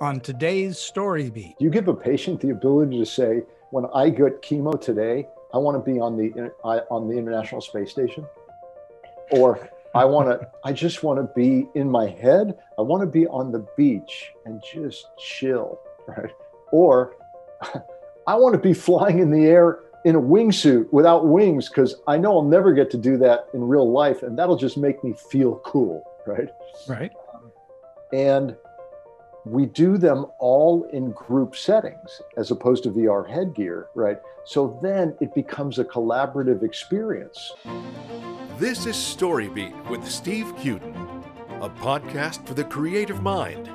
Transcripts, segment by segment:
on today's Story Beat. Do you give a patient the ability to say, when I get chemo today, I want to be on the International Space Station? Or I just want to be in my head. I want to be on the beach and just chill, right? Or I want to be flying in the air in a wingsuit without wings, because I know I'll never get to do that in real life, and that'll just make me feel cool, right? Right. And we do them all in group settings as opposed to VR headgear, right? So then it becomes a collaborative experience. This is StoryBeat with Steve Cuden, a podcast for the creative mind.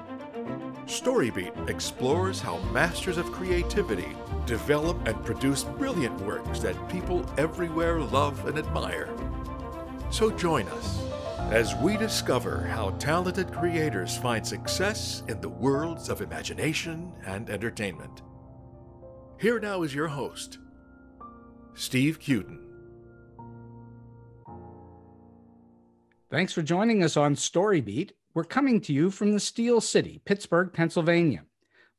StoryBeat explores how masters of creativity develop and produce brilliant works that people everywhere love and admire. So join us as we discover how talented creators find success in the worlds of imagination and entertainment. Here now is your host, Steve Cuden. Thanks for joining us on StoryBeat. We're coming to you from the Steel City, Pittsburgh, Pennsylvania.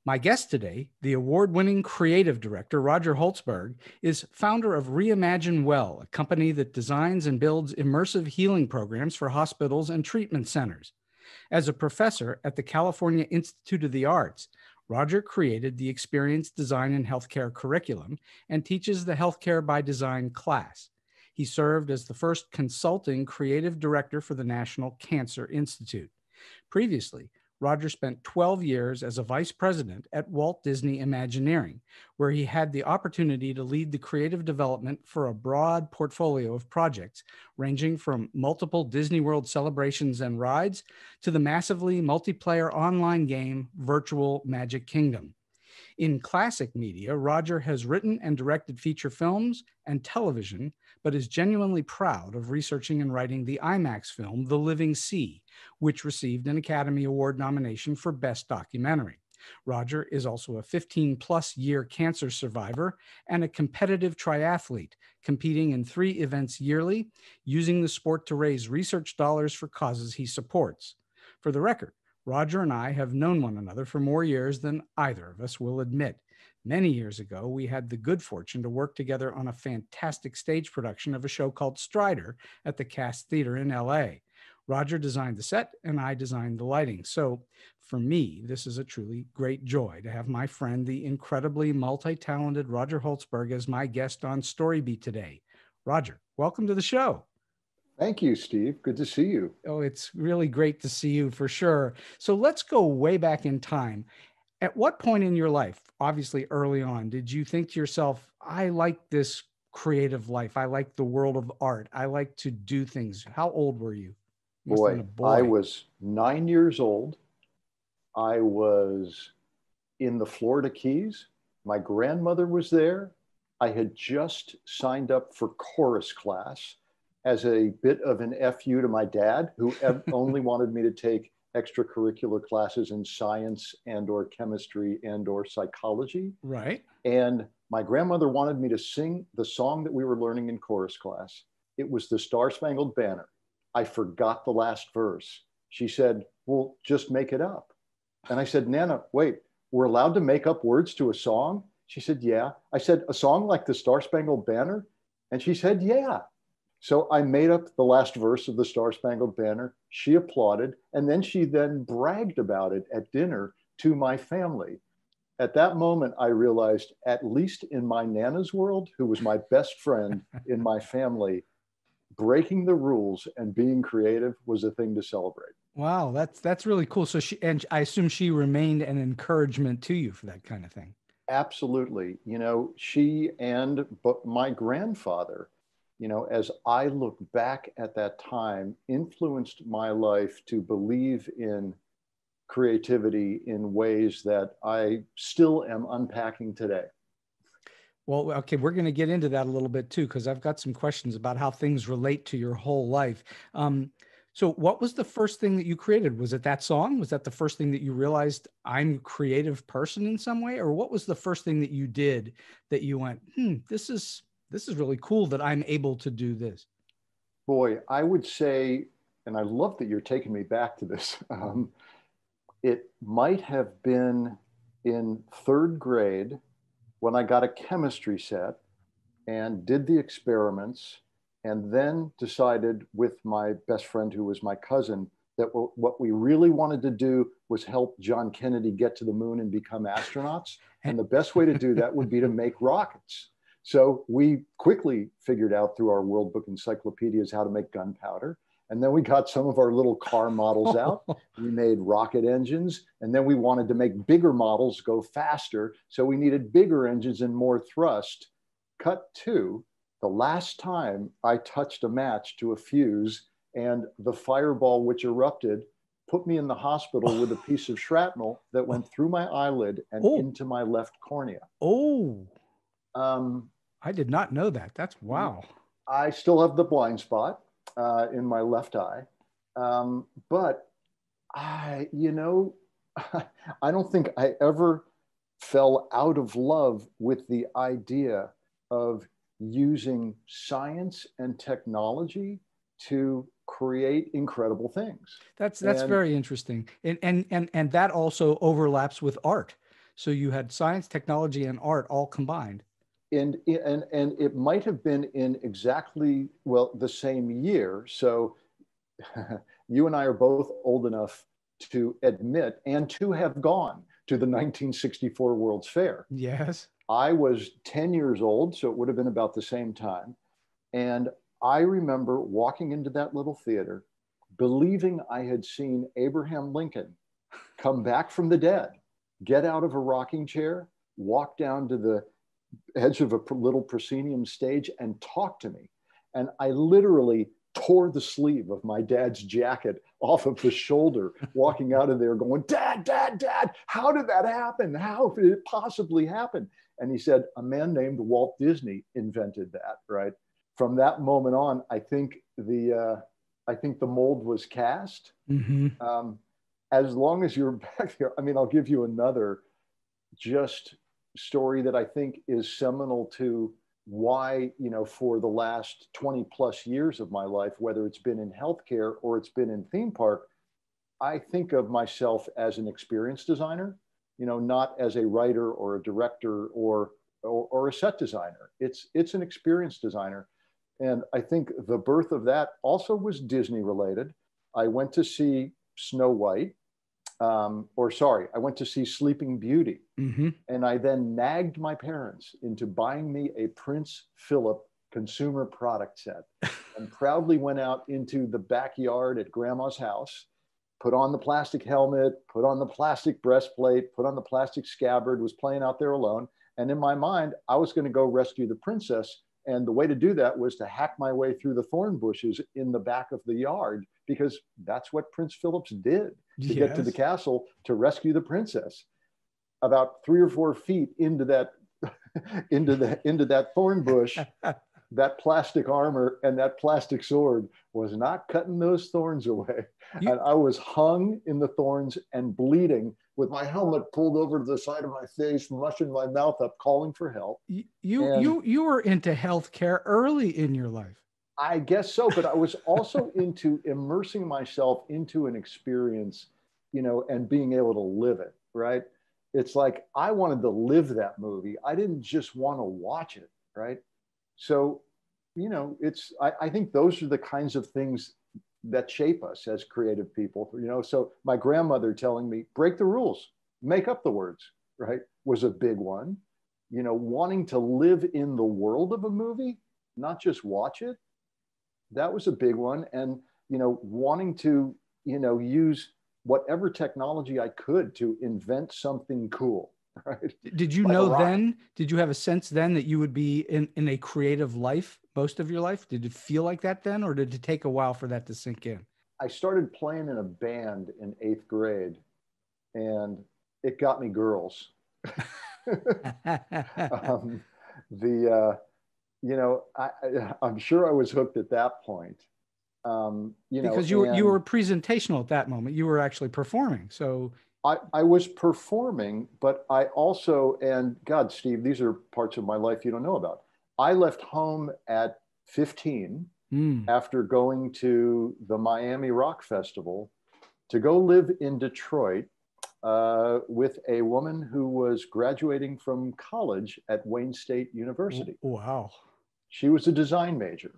My guest today, the award-winning creative director, Roger Holzberg, is founder of Reimagine Well, a company that designs and builds immersive healing programs for hospitals and treatment centers. As a professor at the California Institute of the Arts, Roger created the Experience Design and Healthcare curriculum and teaches the Healthcare by Design class. He served as the first consulting creative director for the National Cancer Institute. Previously, Roger spent 12 years as a vice president at Walt Disney Imagineering, where he had the opportunity to lead the creative development for a broad portfolio of projects, ranging from multiple Disney World celebrations and rides to the massively multiplayer online game Virtual Magic Kingdom. In classic media, Roger has written and directed feature films and television, but is genuinely proud of researching and writing the IMAX film, The Living Sea, which received an Academy Award nomination for Best Documentary. Roger is also a 15-plus year cancer survivor and a competitive triathlete, competing in 3 events yearly, using the sport to raise research dollars for causes he supports. For the record, Roger and I have known one another for more years than either of us will admit. Many years ago, we had the good fortune to work together on a fantastic stage production of a show called Strider at the Cast Theater in LA. Roger designed the set and I designed the lighting. So for me, this is a truly great joy to have my friend, the incredibly multi-talented Roger Holzberg, as my guest on StoryBeat today. Roger, welcome to the show. Thank you, Steve. Good to see you. Oh, it's really great to see you for sure. So let's go way back in time. At what point in your life, obviously early on, did you think to yourself, I like this creative life. I like the world of art. I like to do things. How old were you? You must have been a boy. I was 9 years old. I was in the Florida Keys. My grandmother was there. I had just signed up for chorus class as a bit of an FU to my dad, who only wanted me to take extracurricular classes in science and or chemistry and or psychology. Right. And my grandmother wanted me to sing the song that we were learning in chorus class. It was the Star-Spangled Banner. I forgot the last verse. She said, well, just make it up. And I said, Nana, wait, we're allowed to make up words to a song? She said, yeah. I said, a song like the Star-Spangled Banner? And she said, yeah. So I made up the last verse of the Star-Spangled Banner. She applauded, and then she bragged about it at dinner to my family. At that moment, I realized, at least in my Nana's world, who was my best friend in my family, breaking the rules and being creative was a thing to celebrate. Wow, that's really cool. So and I assume she remained an encouragement to you for that kind of thing. Absolutely. You know, she and my grandfather, you know, as I look back at that time, influenced my life to believe in creativity in ways that I still am unpacking today. Well, okay, we're going to get into that a little bit too, because I've got some questions about how things relate to your whole life. So what was the first thing that you created? Was it that song? Was that the first thing that you realized I'm a creative person in some way? Or what was the first thing that you did that you went, this is really cool that I'm able to do this? Boy, I would say, and I love that you're taking me back to this. It might have been in third grade when I got a chemistry set and did the experiments, and then decided with my best friend, who was my cousin, that what we really wanted to do was help John Kennedy get to the moon and become astronauts. And the best way to do that would be to make rockets. So we quickly figured out through our World Book encyclopedias how to make gunpowder. And then we got some of our little car models out. We made rocket engines. And then we wanted to make bigger models go faster. So we needed bigger engines and more thrust. Cut to the last time I touched a match to a fuse, and the fireball which erupted put me in the hospital with a piece of shrapnel that went through my eyelid and into my left cornea. Oh, I did not know that. That's wow. I still have the blind spot in my left eye. But I don't think I ever fell out of love with the idea of using science and technology to create incredible things. That's very interesting. And that also overlaps with art. So you had science, technology, and art all combined. And it might have been in exactly, the same year. So you and I are both old enough to admit and to have gone to the 1964 World's Fair. Yes. I was 10 years old, so it would have been about the same time. And I remember walking into that little theater, believing I had seen Abraham Lincoln come back from the dead, get out of a rocking chair, walk down to the edge of a little proscenium stage and talk to me. And I literally tore the sleeve of my dad's jacket off of his shoulder, walking out of there going, Dad, Dad, Dad, how did that happen? How could it possibly happen? And he said, a man named Walt Disney invented that, right? From that moment on, I think the mold was cast. Mm-hmm. As long as you're back there, I mean, I'll give you another just story that I think is seminal to why, for the last 20 plus years of my life, whether it's been in healthcare or it's been in theme park, I think of myself as an experience designer, not as a writer or a director or a set designer. It's an experience designer. And I think the birth of that also was Disney related. I went to see Snow White, I went to see Sleeping Beauty. Mm-hmm. And I then nagged my parents into buying me a Prince Philip consumer product set and proudly went out into the backyard at grandma's house, put on the plastic helmet, put on the plastic breastplate, put on the plastic scabbard, was playing out there alone. And in my mind, I was going to go rescue the princess. And the way to do that was to hack my way through the thorn bushes in the back of the yard, because that's what Prince Philip did to get to the castle to rescue the princess. About 3 or 4 feet into that into that thorn bush, that plastic armor and that plastic sword was not cutting those thorns away. And I was hung in the thorns and bleeding with my helmet pulled over to the side of my face, mushing my mouth up, calling for help. You were into healthcare early in your life. I guess so, but I was also into immersing myself into an experience, and being able to live it, right? It's like I wanted to live that movie. I didn't just want to watch it, right? So, I think those are the kinds of things that shape us as creative people, So my grandmother telling me, break the rules, make up the words, right, was a big one. Wanting to live in the world of a movie, not just watch it, that was a big one. And, wanting to, use whatever technology I could to invent something cool, right? Did you know then, did you have a sense then that you would be in a creative life most of your life? Did it feel like that then, or did it take a while for that to sink in? I started playing in a band in 8th grade, and it got me girls. I'm sure I was hooked at that point. Because you were presentational at that moment. You were actually performing. So I was performing, but I also, and God, Steve, these are parts of my life you don't know about. I left home at 15 after going to the Miami Rock Festival to go live in Detroit with a woman who was graduating from college at Wayne State University. Wow. She was a design major.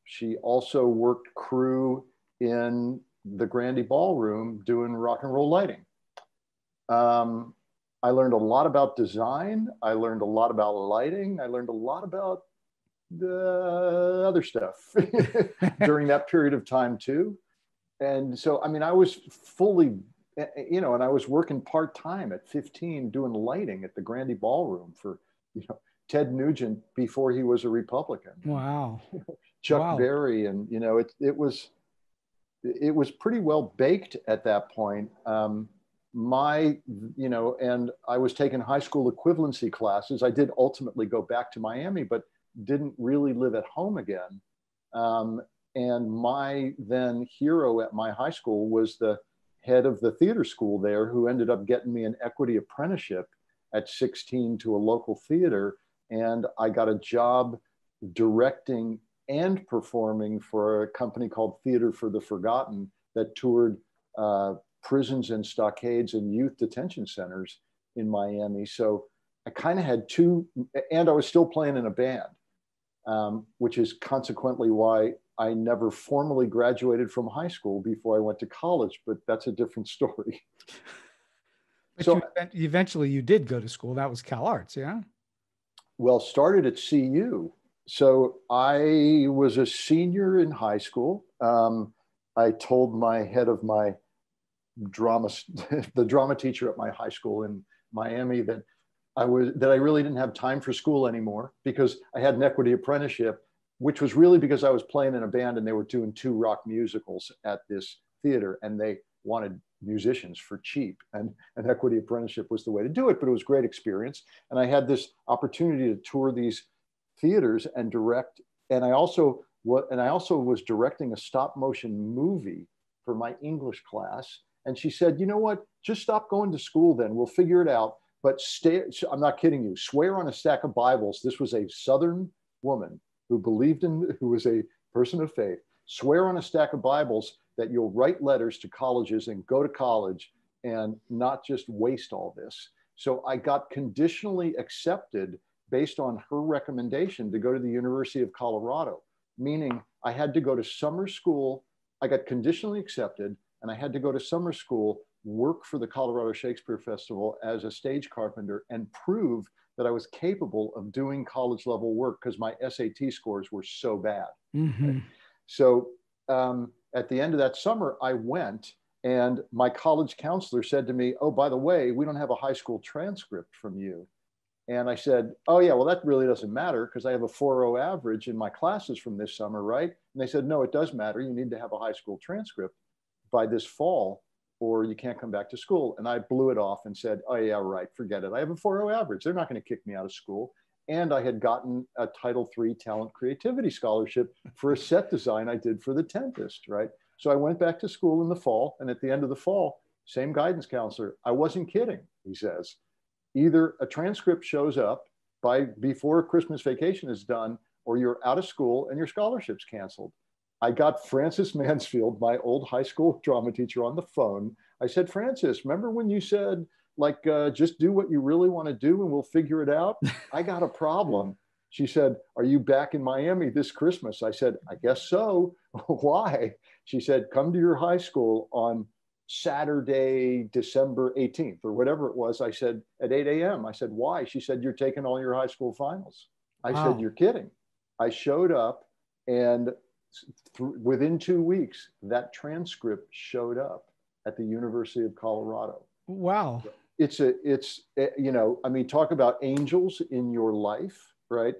She also worked crew in the Grandy Ballroom doing rock and roll lighting. I learned a lot about design. I learned a lot about lighting. I learned a lot about the other stuff during that period of time too. And so, I mean, I was fully, and I was working part-time at 15 doing lighting at the Grandy Ballroom for, Ted Nugent before he was a Republican. Wow. Chuck Berry. And, it was pretty well baked at that point. And I was taking high school equivalency classes. I did ultimately go back to Miami, but didn't really live at home again. And my then hero at my high school was the head of the theater school there, who ended up getting me an equity apprenticeship at 16 to a local theater. And I got a job directing and performing for a company called Theater for the Forgotten that toured prisons and stockades and youth detention centers in Miami. So I kind of had two, and I was still playing in a band, which is consequently why I never formally graduated from high school before I went to college, but that's a different story. But so eventually you did go to school. That was Cal Arts, yeah? Well, started at CU. So I was a senior in high school. I told my head of my the drama teacher at my high school in Miami that I really didn't have time for school anymore because I had an equity apprenticeship, which was really because I was playing in a band and they were doing 2 rock musicals at this theater and they wanted musicians for cheap, and an equity apprenticeship was the way to do it, but it was a great experience. And I had this opportunity to tour these theaters and direct. And I also was directing a stop motion movie for my English class. And she said, you know what, just stop going to school then, we'll figure it out. But I'm not kidding you, swear on a stack of Bibles. This was a Southern woman who was a person of faith. Swear on a stack of Bibles that you'll write letters to colleges and go to college and not just waste all this. So I got conditionally accepted based on her recommendation to go to the University of Colorado, meaning I had to go to summer school. I got conditionally accepted and I had to go to summer school, work for the Colorado Shakespeare Festival as a stage carpenter and prove that I was capable of doing college level work because my SAT scores were so bad. Mm-hmm. Right? So at the end of that summer, I went and my college counselor said to me, oh, by the way, we don't have a high school transcript from you. And I said, oh yeah, well, that really doesn't matter because I have a 4.0 average in my classes from this summer, right? And they said, no, it does matter. You need to have a high school transcript by this fall or you can't come back to school. And I blew it off and said, oh yeah, right, forget it. I have a 4.0 average. They're not going to kick me out of school. And I had gotten a Title III Talent Creativity Scholarship for a set design I did for The Tempest, right? So I went back to school in the fall. And at the end of the fall, same guidance counselor. I wasn't kidding, he says. Either a transcript shows up before Christmas vacation is done, or you're out of school and your scholarship's canceled. I got Frances Mansfield, my old high school drama teacher, on the phone. I said, Frances, remember when you said, just do what you really want to do and we'll figure it out? I got a problem. She said, are you back in Miami this Christmas? I said, I guess so. Why? She said, come to your high school on Saturday, December 18th or whatever it was. I said, at 8 a.m. I said, why? She said, you're taking all your high school finals. I said, you're kidding. I showed up and within 2 weeks, that transcript showed up at the University of Colorado. Wow. Talk about angels in your life, right?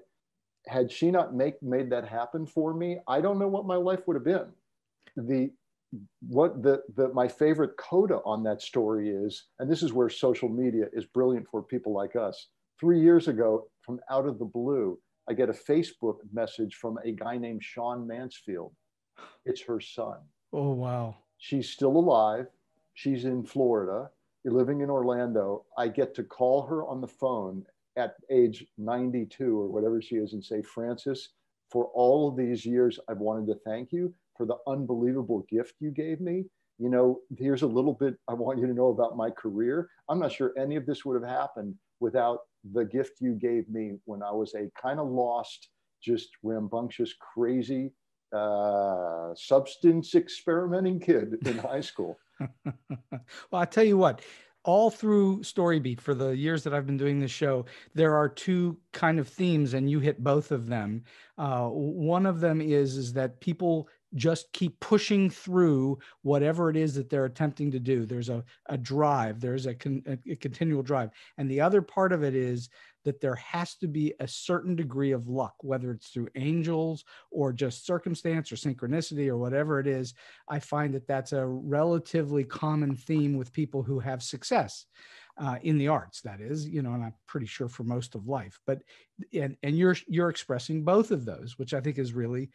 Had she not made that happen for me, I don't know what my life would have been. My favorite coda on that story is, and this is where social media is brilliant for people like us. 3 years ago, from out of the blue, I get a Facebook message from a guy named Sean Mansfield. It's her son. Oh, wow. She's still alive. She's in Florida. You're living in Orlando. I get to call her on the phone at age 92 or whatever she is and say, Frances, for all of these years, I've wanted to thank you for the unbelievable gift you gave me. you know, here's a little bit I want you to know about my career. I'm not sure any of this would have happened without the gift you gave me when I was a kind of lost, just rambunctious, crazy, substance experimenting kid in high school. Well, I tell you what, all through StoryBeat for the years that I've been doing this show, there are two kind of themes, and you hit both of them. One of them is that people just keep pushing through whatever it is that they're attempting to do. There's a drive, there's a continual drive. And the other part of it is that there has to be a certain degree of luck, whether it's through angels or just circumstance or synchronicity or whatever it is. I find that that's a relatively common theme with people who have success in the arts, that is, you know, and I'm pretty sure for most of life. But and you're expressing both of those, which I think is really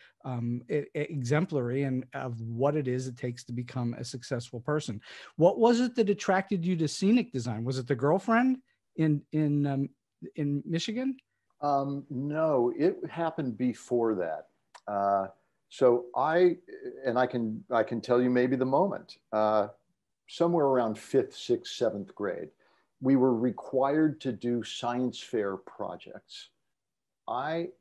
exemplary and of what it is it takes to become a successful person. What was it that attracted you to scenic design? Was it the girlfriend in Michigan? No, it happened before that. So I can tell you maybe the moment. Somewhere around 5th, 6th, 7th grade, we were required to do science fair projects. I've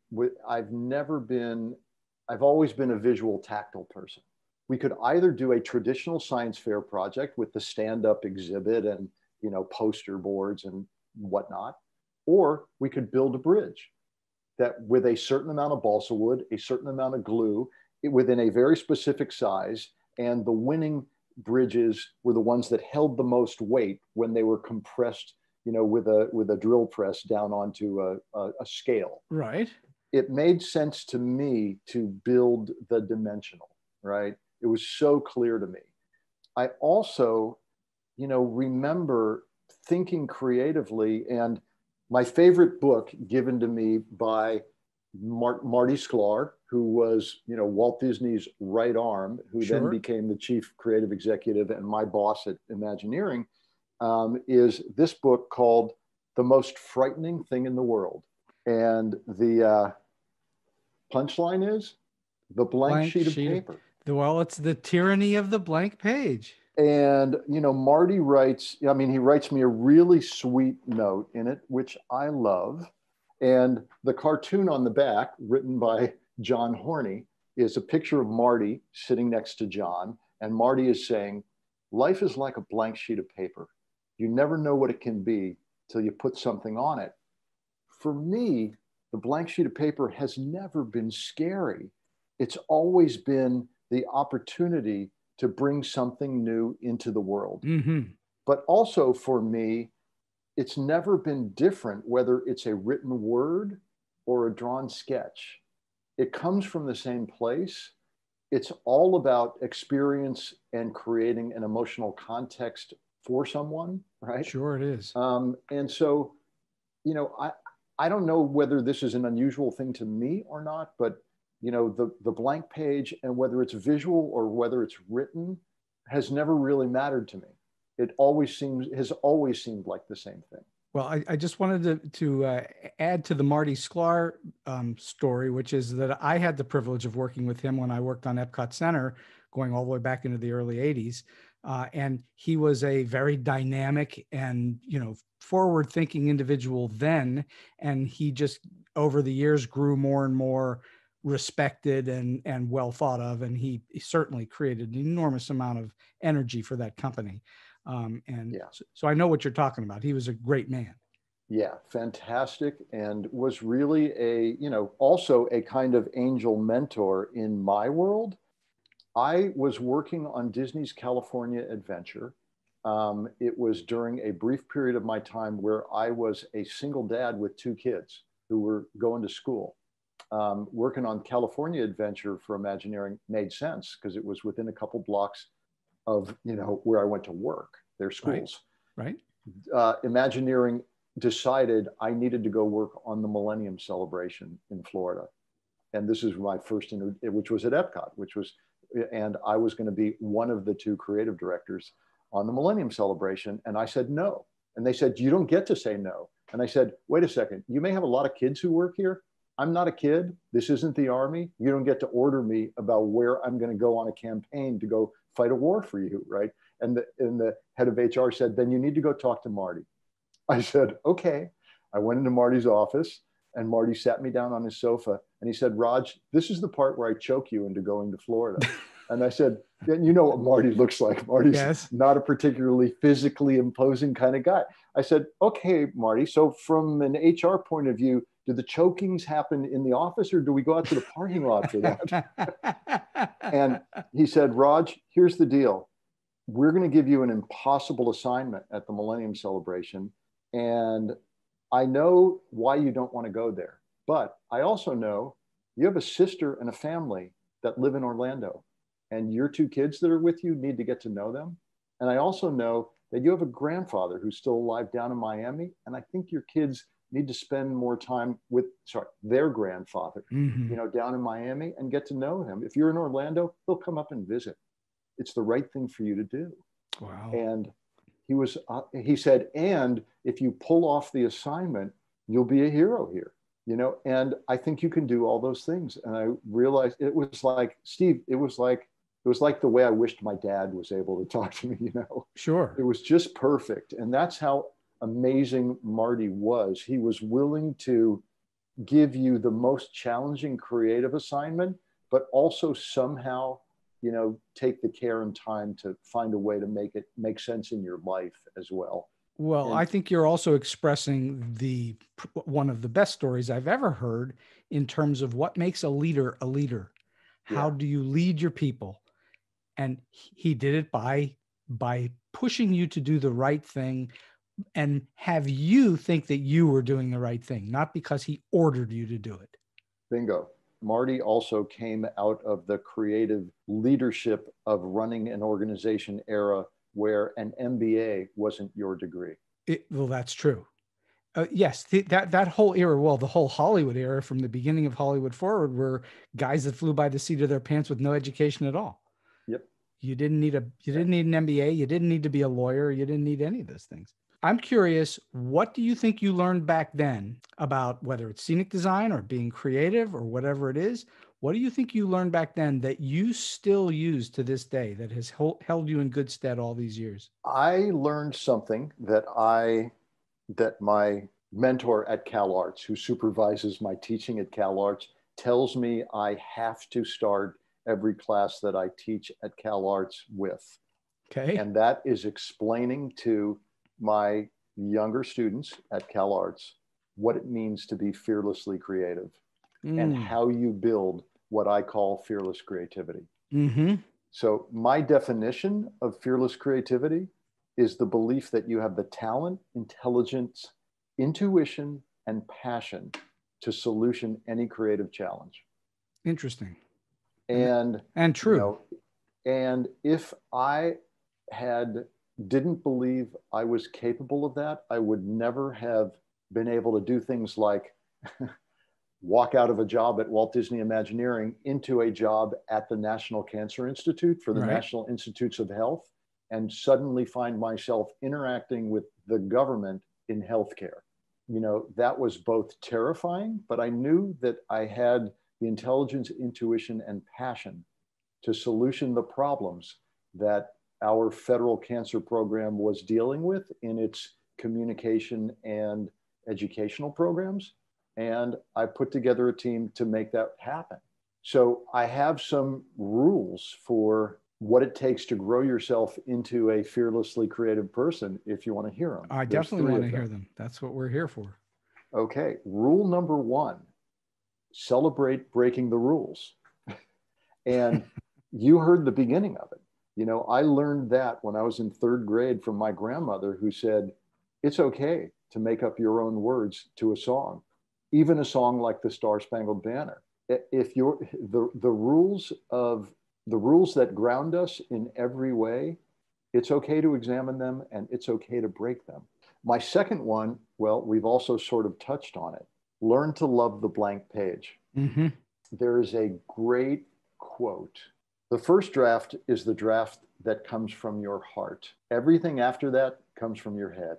always been a visual tactile person. We could either do a traditional science fair project with the stand-up exhibit and, you know, poster boards and whatnot, or we could build a bridge that with a certain amount of balsa wood, a certain amount of glue, within a very specific size, and the winning bridges were the ones that held the most weight when they were compressed, you know, with a drill press down onto a scale. Right. It made sense to me to build the dimensional, right? It was so clear to me. I also, you know, remember thinking creatively, and my favorite book given to me by Marty Sklar, who was, you know, Walt Disney's right arm, who Sure. then became the chief creative executive and my boss at Imagineering, is this book called The Most Frightening Thing in the World. And the punchline is the blank sheet of paper. Well, it's the tyranny of the blank page. And, you know, Marty writes, I mean, he writes me a really sweet note in it, which I love. And the cartoon on the back, written by John Horney, is a picture of Marty sitting next to John. And Marty is saying, life is like a blank sheet of paper. You never know what it can be till you put something on it. For me, the blank sheet of paper has never been scary. It's always been the opportunity to bring something new into the world. Mm-hmm. But also for me, it's never been different, whether it's a written word or a drawn sketch. It comes from the same place. It's all about experience and creating an emotional context for someone, right? Sure it is. And so, you know, I don't know whether this is an unusual thing to me or not, but, you know, the blank page, and whether it's visual or whether it's written, has never really mattered to me. It has always seemed like the same thing. Well, I just wanted to add to the Marty Sklar story, which is that I had the privilege of working with him when I worked on Epcot Center, going all the way back into the early 80s. And he was a very dynamic and, you know, forward-thinking individual then. And he just, over the years, grew more and more respected and well thought of. And he certainly created an enormous amount of energy for that company. So I know what you're talking about. He was a great man. Yeah, fantastic. And was really also a kind of angel mentor in my world. I was working on Disney's California Adventure. It was during a brief period of my time where I was a single dad with 2 kids who were going to school. Working on California Adventure for Imagineering made sense because it was within a couple blocks of, you know, where I went to work, their schools. Right. Imagineering decided I needed to go work on the Millennium Celebration in Florida. And this is my first, which was at Epcot, and I was going to be one of the 2 creative directors on the Millennium Celebration. And I said no. And they said, you don't get to say no. And I said, wait a second, you may have a lot of kids who work here. I'm not a kid. This isn't the Army. You don't get to order me about where I'm going to go on a campaign to go fight a war for you, right? And the head of HR said, then you need to go talk to Marty. I said, okay. I went into Marty's office, and Marty sat me down on his sofa, and he said, Raj, this is the part where I choke you into going to Florida. And I said, you know what Marty looks like. Marty's not a particularly physically imposing kind of guy. I said, okay, Marty, so from an HR point of view, do the chokings happen in the office, or do we go out to the parking lot for that? And he said, Raj, here's the deal. We're going to give you an impossible assignment at the Millennium Celebration. And I know why you don't want to go there, but I also know you have a sister and a family that live in Orlando, and your two kids that are with you need to get to know them. And I also know that you have a grandfather who's still alive down in Miami, and I think your kids need to spend more time with, their grandfather, down in Miami, and get to know him. If you're in Orlando, he'll come up and visit. It's the right thing for you to do. Wow. And he said, and if you pull off the assignment, you'll be a hero here, and I think you can do all those things. And I realized it was like, Steve, it was like the way I wished my dad was able to talk to me, Sure. It was just perfect. And that's how amazing Marty was. He was willing to give you the most challenging creative assignment, but also somehow take the care and time to find a way to make it make sense in your life as well. Well, And I think you're also expressing one of the best stories I've ever heard in terms of what makes a leader a leader. How do you lead your people? And he did it by pushing you to do the right thing and have you think that you were doing the right thing, not because he ordered you to do it. Bingo. Marty also came out of the creative leadership of running an organization era where an MBA wasn't your degree. Well, that's true. Yes, that whole era, well, the whole Hollywood era from the beginning of Hollywood forward were guys that flew by the seat of their pants with no education at all. Yep. You didn't need an MBA. You didn't need to be a lawyer. You didn't need any of those things. I'm curious, what do you think you learned back then about whether it's scenic design or being creative or whatever it is? What do you think you learned back then that you still use to this day that has held you in good stead all these years? I learned something that my mentor at CalArts, who supervises my teaching at CalArts, tells me I have to start every class that I teach at CalArts with. Okay. And that is explaining to my younger students at CalArts what it means to be fearlessly creative and how you build what I call fearless creativity. Mm-hmm. So my definition of fearless creativity is the belief that you have the talent, intelligence, intuition, and passion to solution any creative challenge. Interesting. And true. And if I didn't believe I was capable of that, I would never have been able to do things like walk out of a job at Walt Disney Imagineering into a job at the National Cancer Institute for the National Institutes of Health, and suddenly find myself interacting with the government in healthcare. That was both terrifying, but I knew that I had the intelligence, intuition, and passion to solution the problems that our federal cancer program was dealing with in its communication and educational programs. And I put together a team to make that happen. So I have some rules for what it takes to grow yourself into a fearlessly creative person, if you want to hear them. I definitely want to hear them. That's what we're here for. Okay. Rule number 1, celebrate breaking the rules. And you heard the beginning of it. I learned that when I was in 3rd grade from my grandmother, who said, it's okay to make up your own words to a song, even a song like the Star-Spangled Banner. If the rules that ground us in every way, it's okay to examine them and it's okay to break them. My second one, well, we've also sort of touched on it. Learn to love the blank page. Mm-hmm. There is a great quote. The first draft is the draft that comes from your heart. Everything after that comes from your head.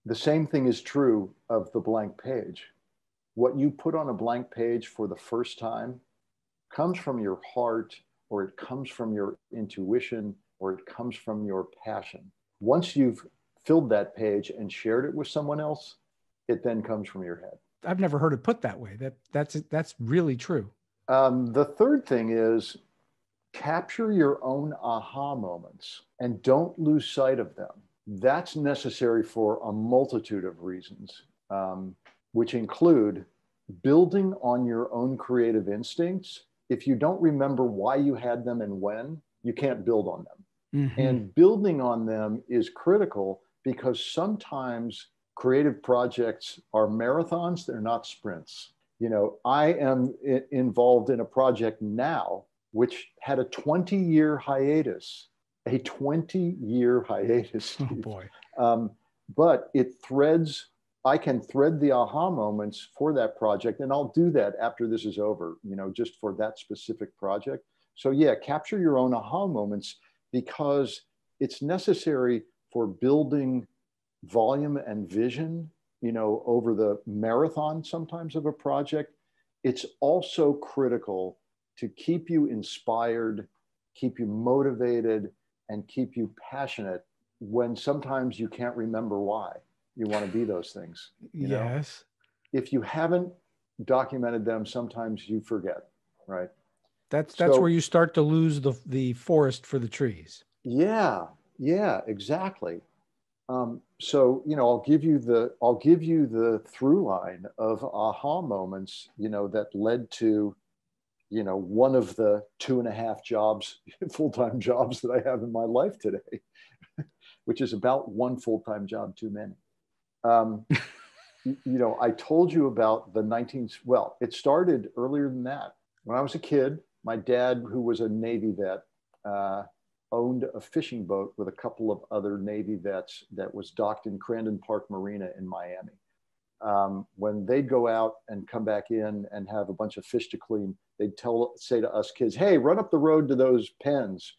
The same thing is true of the blank page. What you put on a blank page for the first time comes from your heart or it comes from your intuition, or it comes from your passion. Once you've filled that page and shared it with someone else, it then comes from your head. I've never heard it put that way. That's really true. The third thing is capture your own aha moments and don't lose sight of them. That's necessary for a multitude of reasons, which include building on your own creative instincts. If you don't remember why you had them and when, you can't build on them. Mm-hmm. And building on them is critical because sometimes creative projects are marathons, they're not sprints. You know, I am involved in a project now which had a 20-year hiatus, a 20-year hiatus, Steve. Oh boy. But I can thread the aha moments for that project, and I'll do that after this is over, you know, just for that specific project. So yeah, capture your own aha moments because it's necessary for building volume and vision, you know, over the marathon sometimes of a project. It's also critical to keep you inspired, keep you motivated, and keep you passionate when sometimes you can't remember why you want to be those things. You know? If you haven't documented them, sometimes you forget, right? That's where you start to lose the forest for the trees. Yeah, exactly. So, you know, I'll give you the through line of aha moments, you know, that led to, you know, one of the 2.5 jobs, full-time jobs that I have in my life today, which is about one full-time job too many. You know, I told you about it started earlier than that. When I was a kid, my dad, who was a Navy vet, owned a fishing boat with a couple of other Navy vets that was docked in Crandon Park Marina in Miami. When they'd go out and come back in and have a bunch of fish to clean, they'd say to us kids, hey, run up the road to those pens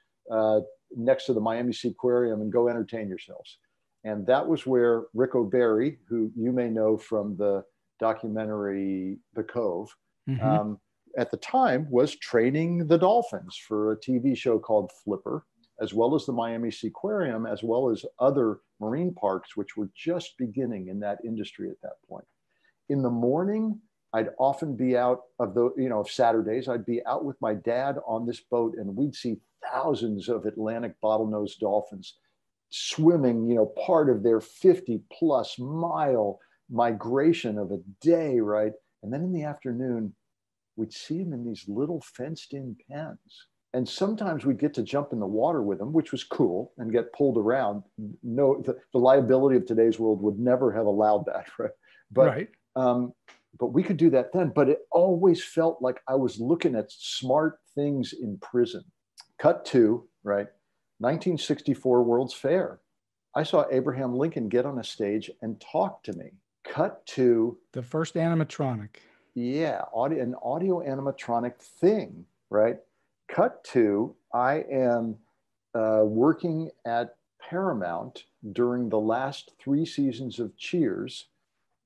next to the Miami Seaquarium and go entertain yourselves. And that was where Rick O'Barry, who you may know from the documentary The Cove, Mm-hmm. At the time was training the dolphins for a TV show called Flipper, as well as the Miami Seaquarium, as well as other marine parks, which were just beginning in that industry at that point. In the morning, I'd often be out of Saturdays, I'd be out with my dad on this boat and we'd see thousands of Atlantic bottlenose dolphins swimming, you know, part of their 50+ mile migration of a day, right? And then in the afternoon, we'd see them in these little fenced-in pens. And sometimes we'd get to jump in the water with them, which was cool, and get pulled around. No, the liability of today's world would never have allowed that, right? But we could do that then. But it always felt like I was looking at smart things in prison. Cut to, right, 1964 World's Fair. I saw Abraham Lincoln get on a stage and talk to me. Cut to the first animatronic. Yeah, an audio animatronic thing, right? Cut to, I am working at Paramount during the last 3 seasons of Cheers,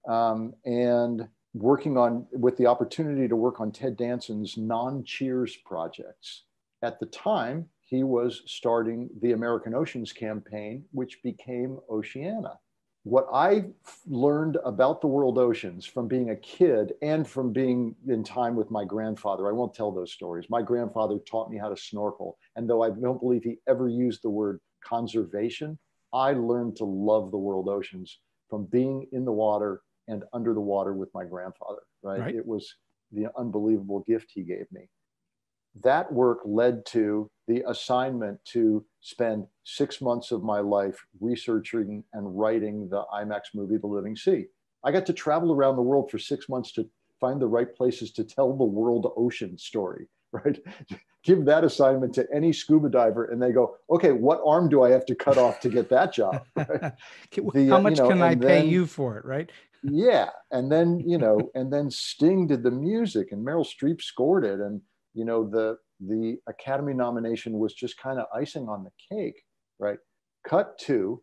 and working with the opportunity to work on Ted Danson's non-Cheers projects. At the time, he was starting the American Oceans campaign, which became Oceana. What I learned about the world oceans from being a kid and from being in time with my grandfather, I won't tell those stories. My grandfather taught me how to snorkel. And though I don't believe he ever used the word conservation, I learned to love the world oceans from being in the water and under the water with my grandfather, right? It was the unbelievable gift he gave me. That work led to the assignment to spend 6 months of my life researching and writing the IMAX movie, The Living Sea. I got to travel around the world for 6 months to find the right places to tell the world ocean story, right? Give that assignment to any scuba diver and they go, okay, what arm do I have to cut off to get that job? Right? How much can I pay you for it, right? Yeah. And then, and then Sting did the music and Meryl Streep scored it. And, the Academy nomination was just kind of icing on the cake, right? Cut to,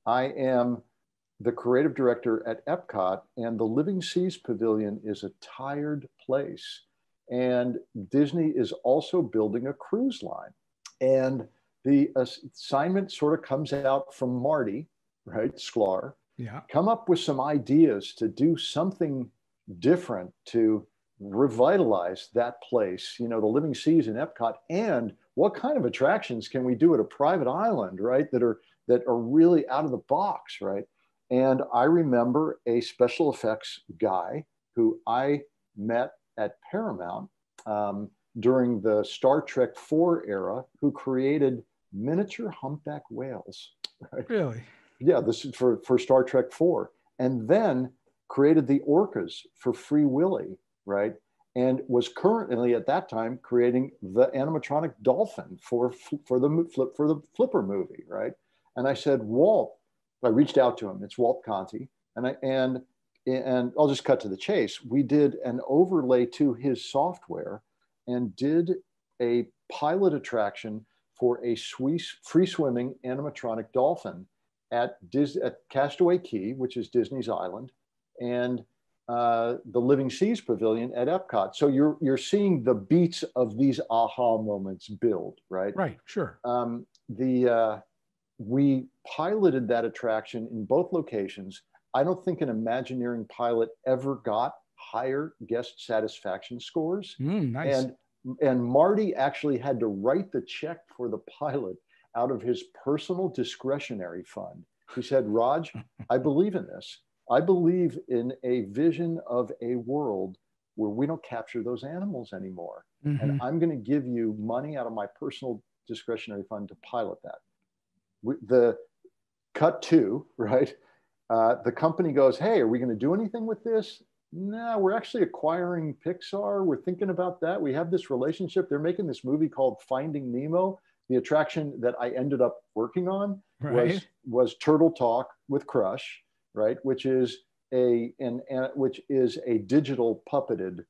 I am the creative director at Epcot, and the Living Seas Pavilion is a tired place. And Disney is also building a cruise line. And the assignment sort of comes out from Marty, right, Sklar. Yeah. Come up with some ideas to do something different to revitalize that place, the living seas in Epcot, and what kind of attractions can we do at a private island, right, that are really out of the box, right? And I remember a special effects guy who I met at Paramount during the Star Trek IV era, who created miniature humpback whales. Right? Really? Yeah, this is for Star Trek IV, and then created the orcas for Free Willy, right? And was currently at that time creating the animatronic dolphin for the Flipper movie, right? And I said, Walt, I reached out to him. It's Walt Conti, and I'll just cut to the chase. We did an overlay to his software and did a pilot attraction for a free swimming animatronic dolphin at Castaway Cay, which is Disney's island, and the Living Seas Pavilion at Epcot. So you're seeing the beats of these aha moments build, right? Right, sure. We piloted that attraction in both locations. I don't think an Imagineering pilot ever got higher guest satisfaction scores. Nice. And Marty actually had to write the check for the pilot out of his personal discretionary fund. He said, Raj, I believe in this. I believe in a vision of a world where we don't capture those animals anymore. Mm-hmm. And I'm going to give you money out of my personal discretionary fund to pilot that. The cut to, right? The company goes, hey, are we going to do anything with this? No, we're actually acquiring Pixar. We're thinking about that. We have this relationship. They're making this movie called Finding Nemo. The attraction that I ended up working on was Turtle Talk with Crush, right? Which is a digital puppeted,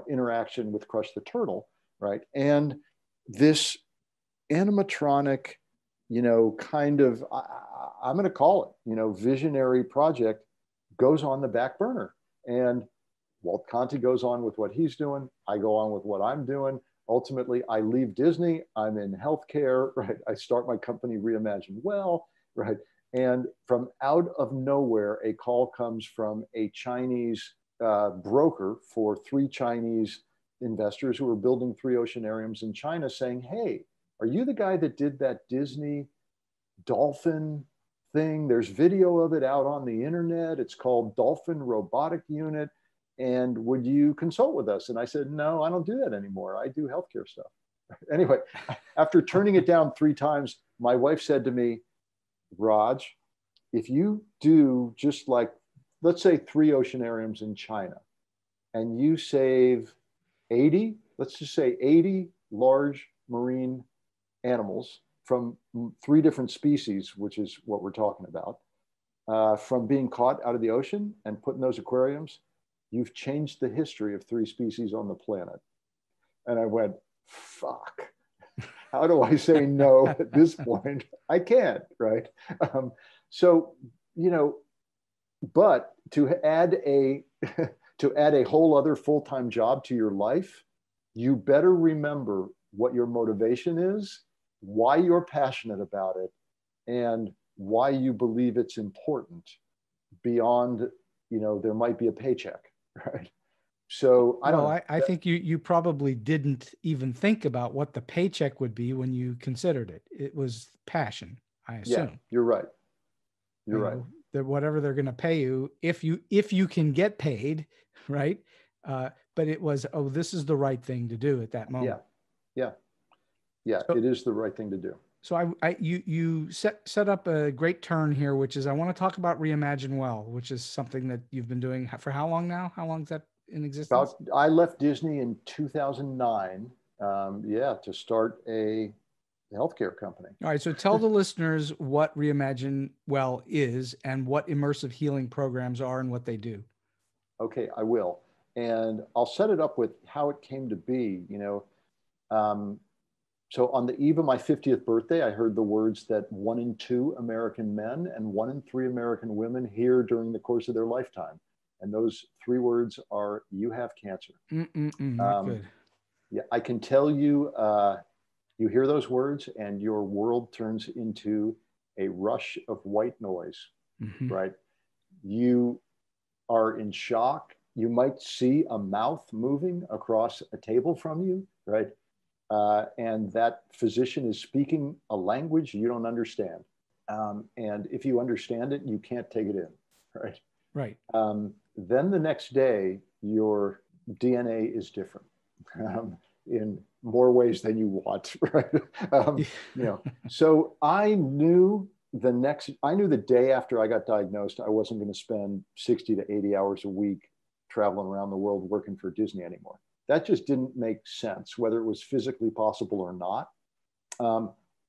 interaction with Crush the Turtle, right? And this animatronic, kind of, I'm going to call it, visionary project goes on the back burner. And Walt Conti goes on with what he's doing. I go on with what I'm doing. Ultimately, I leave Disney. I'm in healthcare, right? I start my company, Reimagine Well, right? And from out of nowhere, a call comes from a Chinese broker for 3 Chinese investors who are building 3 oceanariums in China saying, hey, are you the guy that did that Disney dolphin thing? There's video of it out on the internet. It's called Dolphin Robotic Unit. And would you consult with us? And I said, no, I don't do that anymore. I do healthcare stuff. Anyway, after turning it down 3 times, my wife said to me, Raj, if you do just like, let's say 3 oceanariums in China, and you save 80, let's just say 80 large marine animals from 3 different species, which is what we're talking about, from being caught out of the ocean and put in those aquariums, you've changed the history of 3 species on the planet. And I went, fuck, how do I say no at this point? I can't, right? But to add a whole other full-time job to your life, you better remember what your motivation is, why you're passionate about it, and why you believe it's important beyond, there might be a paycheck, right? So I think you probably didn't even think about what the paycheck would be when you considered it. It was passion, I assume. Yeah, you're right. You're right. That whatever they're going to pay you, if you can get paid, right? But it was, this is the right thing to do at that moment. Yeah. So, it is the right thing to do. So you set up a great turn here, which is I want to talk about Reimagine Well, which is something that you've been doing for how long now? How long is that in existence? I left Disney in 2009, to start a healthcare company. All right, so tell the listeners what Reimagine Well is and what immersive healing programs are and what they do. Okay, I will. And I'll set it up with how it came to be, So on the eve of my 50th birthday, I heard the words that 1 in 2 American men and 1 in 3 American women hear during the course of their lifetime. And those 3 words are, you have cancer. Not good. Yeah, I can tell you, you hear those words and your world turns into a rush of white noise, right? You are in shock. You might see a mouth moving across a table from you, right? And that physician is speaking a language you don't understand. And if you understand it, you can't take it in, right? Right. Then the next day, your DNA is different in more ways than you want, right? You know, so I knew the day after I got diagnosed, I wasn't going to spend 60 to 80 hours a week traveling around the world working for Disney anymore. That just didn't make sense, whether it was physically possible or not.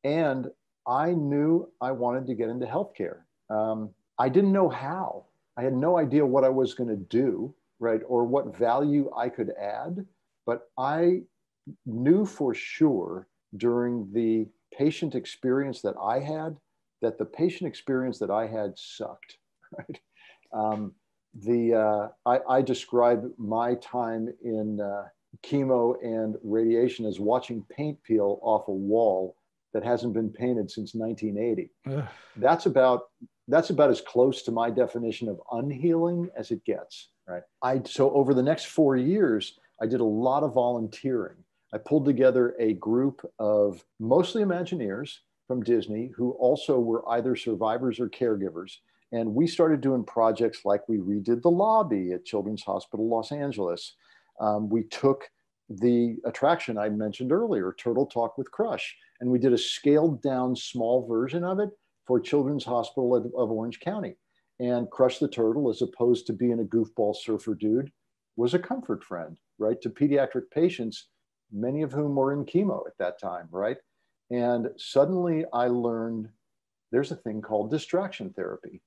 And I knew I wanted to get into healthcare. I didn't know how. I had no idea what I was going to do, right? Or what value I could add. But I knew for sure during the patient experience that I had, that the patient experience that I had sucked, right? I describe my time in chemo and radiation as watching paint peel off a wall that hasn't been painted since 1980. That's about as close to my definition of unhealing as it gets, right? So over the next 4 years, I did a lot of volunteering. I pulled together a group of mostly Imagineers from Disney who also were either survivors or caregivers. And we started doing projects like we redid the lobby at Children's Hospital Los Angeles. We took the attraction I mentioned earlier, Turtle Talk with Crush, and we did a scaled down small version of it for Children's Hospital of Orange County. And Crush the Turtle, as opposed to being a goofball surfer dude, was a comfort friend, right? To pediatric patients, many of whom were in chemo at that time, right? And suddenly I learned there's a thing called distraction therapy.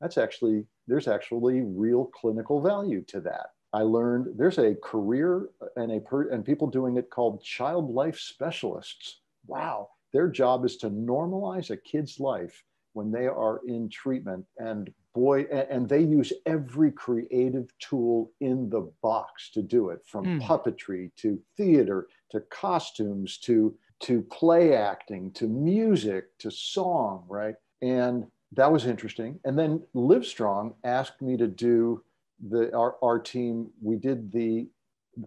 There's actually real clinical value to that. I learned there's a career and people doing it called child life specialists. Wow. Their job is to normalize a kid's life when they are in treatment. And boy, and they use every creative tool in the box to do it, from puppetry to theater, to costumes, to play acting, to music, to song, right? And that was interesting. And then Livestrong asked me to do our team. We did the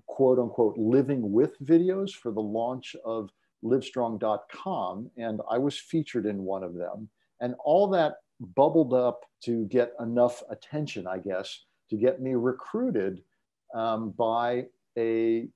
quote unquote living with videos for the launch of livestrong.com. And I was featured in one of them. And all that bubbled up to get enough attention, I guess, to get me recruited by a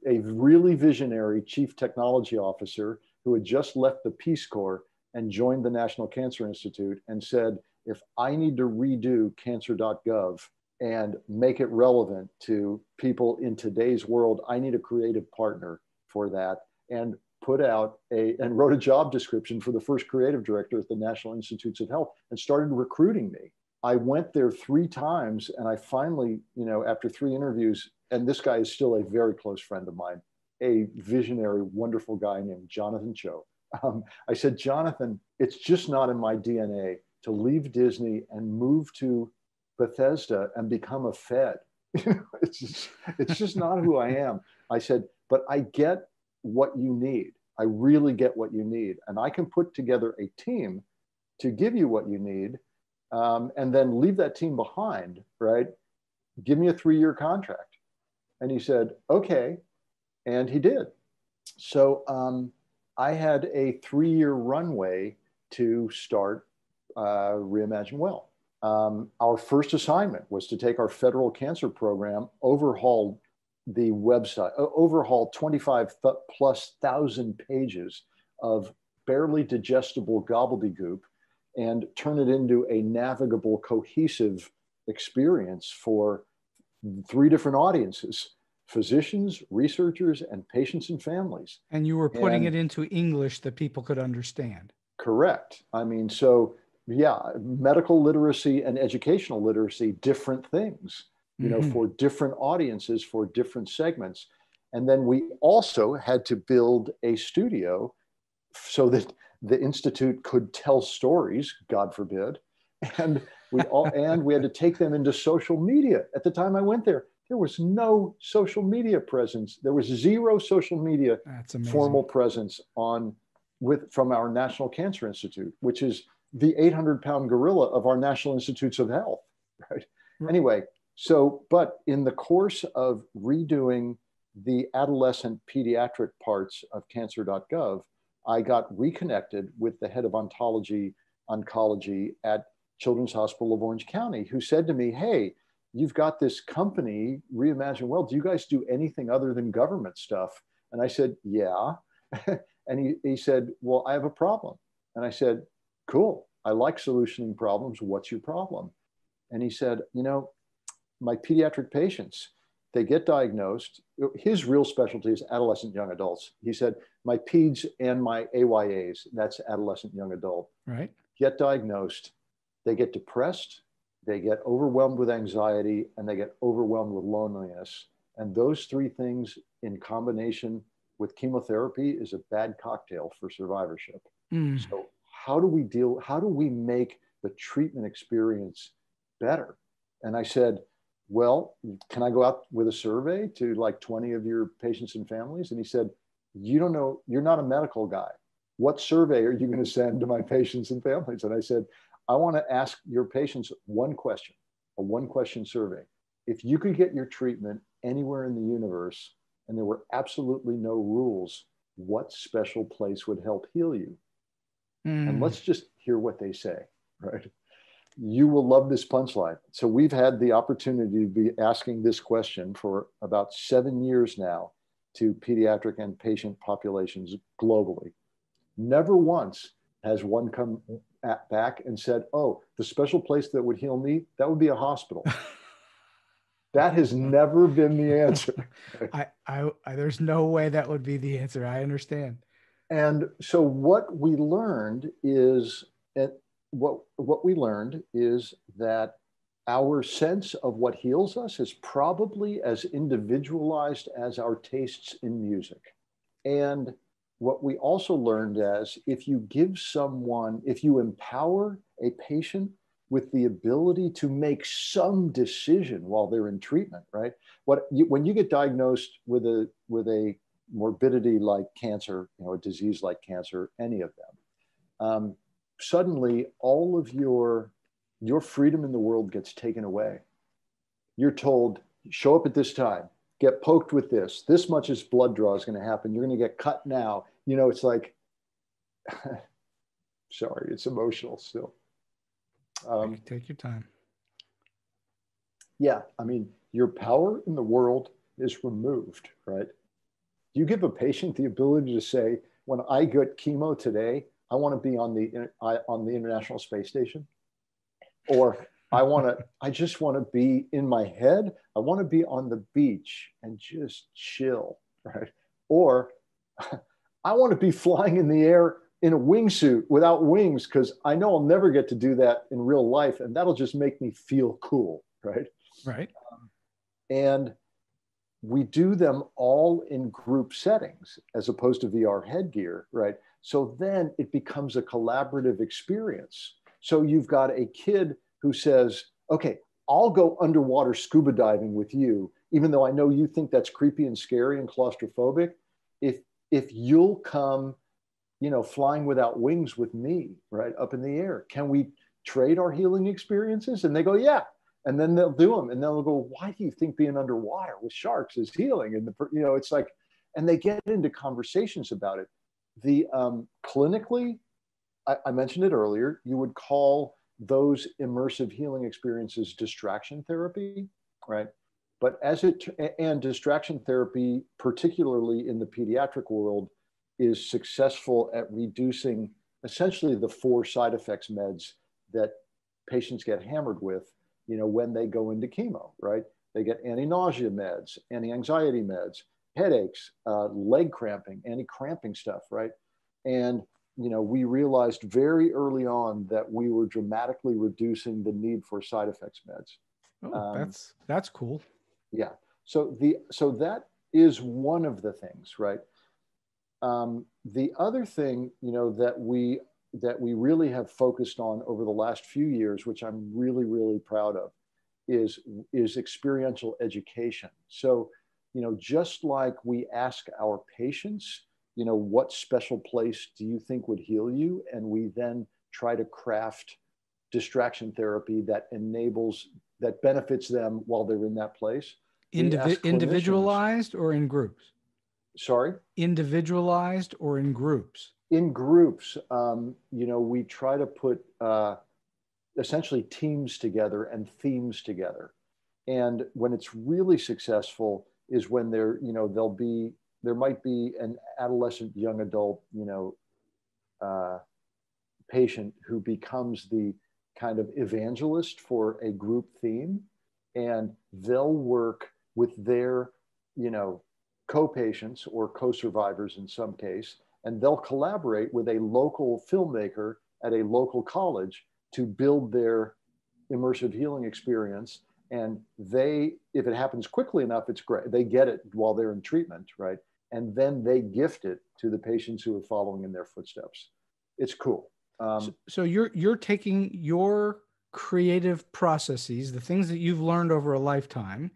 really visionary chief technology officer who had just left the Peace Corps and joined the National Cancer Institute and said, if I need to redo cancer.gov and make it relevant to people in today's world, I need a creative partner for that. And wrote a job description for the first creative director at the National Institutes of Health and started recruiting me. I went there 3 times and I finally, after 3 interviews, and this guy is still a very close friend of mine, a visionary, wonderful guy named Jonathan Cho. I said, Jonathan, it's just not in my DNA to leave Disney and move to Bethesda and become a Fed. It's just not who I am. I said, but I get what you need. I really get what you need. And I can put together a team to give you what you need, and then leave that team behind, right? Give me a 3-year contract. And he said, okay. And he did. So I had a 3-year runway to start Reimagine Well. Our first assignment was to take our federal cancer program, overhaul the website, overhaul 25,000+ pages of barely digestible gobbledygook and turn it into a navigable, cohesive experience for 3 different audiences: physicians, researchers, and patients and families. And you were putting it into English that people could understand. Correct. I mean, so yeah, medical literacy and educational literacy, different things, for different audiences, for different segments. And then we also had to build a studio so that the Institute could tell stories, God forbid, and And we had to take them into social media. At the time I went there, there was no social media presence. There was zero social media formal presence from our National Cancer Institute, which is the 800-pound gorilla of our National Institutes of Health, right? Anyway, but in the course of redoing the adolescent pediatric parts of cancer.gov, I got reconnected with the head of oncology at Children's Hospital of Orange County, who said to me, hey, you've got this company, Reimagine Well, do you guys do anything other than government stuff? And I said, yeah. And he said, well, I have a problem. And I said, cool, I like solutioning problems. What's your problem? And he said, my pediatric patients, they get diagnosed. His real specialty is adolescent young adults. He said, my peds and my AYAs, that's adolescent young adult, right, get diagnosed. They get depressed, they get overwhelmed with anxiety, and they get overwhelmed with loneliness. And those three things in combination with chemotherapy is a bad cocktail for survivorship. So how do we make the treatment experience better? And I said, well, can I go out with a survey to like 20 of your patients and families? And he said, you don't know, you're not a medical guy. What survey are you going to send to my patients and families? And I said, I want to ask your patients one question, a one-question survey. If you could get your treatment anywhere in the universe and there were absolutely no rules, what special place would help heal you? And let's just hear what they say, right? You will love this punchline. So we've had the opportunity to be asking this question for about 7 years now to pediatric and patient populations globally. Never once has one come back and said, oh, the special place that would heal me, that would be a hospital. That has never been the answer. There's no way that would be the answer. I understand. And so what we learned is that our sense of what heals us is probably as individualized as our tastes in music. And what we also learned is if you empower a patient with the ability to make some decision while they're in treatment, right? When you get diagnosed with a morbidity like cancer, a disease like cancer, any of them, suddenly all of your freedom in the world gets taken away. You're told, show up at this time, get poked with this much is blood draw is going to happen. You're going to get cut now. It's like, sorry, it's emotional still. Take your time. Yeah, I mean, your power in the world is removed, right? You give a patient the ability to say, when I get chemo today, I want to be on the International Space Station, or I just want to be in my head. I want to be on the beach and just chill, right? Or I want to be flying in the air in a wingsuit without wings because I know I'll never get to do that in real life, and that'll just make me feel cool, right? Right. And we do them all in group settings as opposed to VR headgear, right? So then it becomes a collaborative experience. So you've got a kid who says, okay, I'll go underwater scuba diving with you, even though I know you think that's creepy and scary and claustrophobic. If you'll come, flying without wings with me, right, up in the air, can we trade our healing experiences? And they go, yeah. And then they'll do them. And they'll go, why do you think being underwater with sharks is healing? And it's like, and they get into conversations about it. The clinically, I mentioned it earlier, you would call those immersive healing experiences distraction therapy, right? But and distraction therapy, particularly in the pediatric world, is successful at reducing essentially the 4 side effects meds that patients get hammered with, when they go into chemo, right? They get anti-nausea meds, anti-anxiety meds, headaches, leg cramping, anti-cramping stuff, right? And, we realized very early on that we were dramatically reducing the need for side effects meds. Oh, that's cool. Yeah. So that is one of the things, right? The other thing, that we that we really have focused on over the last few years, which I'm really, really proud of, is experiential education. So, just like we ask our patients, what special place do you think would heal you? And we then try to craft distraction therapy that benefits them while they're in that place. Individualized or in groups? Sorry? Individualized or in groups? In groups. We try to put essentially teams together and themes together. And when it's really successful is when there might be an adolescent, young adult, patient who becomes the kind of evangelist for a group theme, and they'll work with their, co-patients or co-survivors in some case, and they'll collaborate with a local filmmaker at a local college to build their immersive healing experience. And if it happens quickly enough, it's great. They get it while they're in treatment, right? And then they gift it to the patients who are following in their footsteps. It's cool. So you're taking your creative processes, the things that you've learned over a lifetime,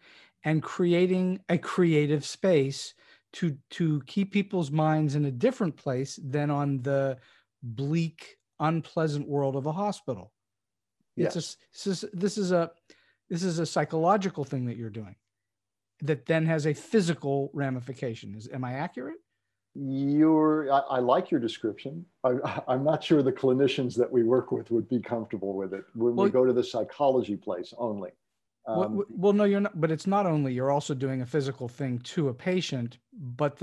and creating a creative space to keep people's minds in a different place than on the bleak, unpleasant world of a hospital. Yes. This is a psychological thing that you're doing that then has a physical ramification. Am I accurate? I like your description. I'm not sure the clinicians that we work with would be comfortable with it when we go to the psychology place only. Well, no, you're not. But it's not only, you're also doing a physical thing to a patient, but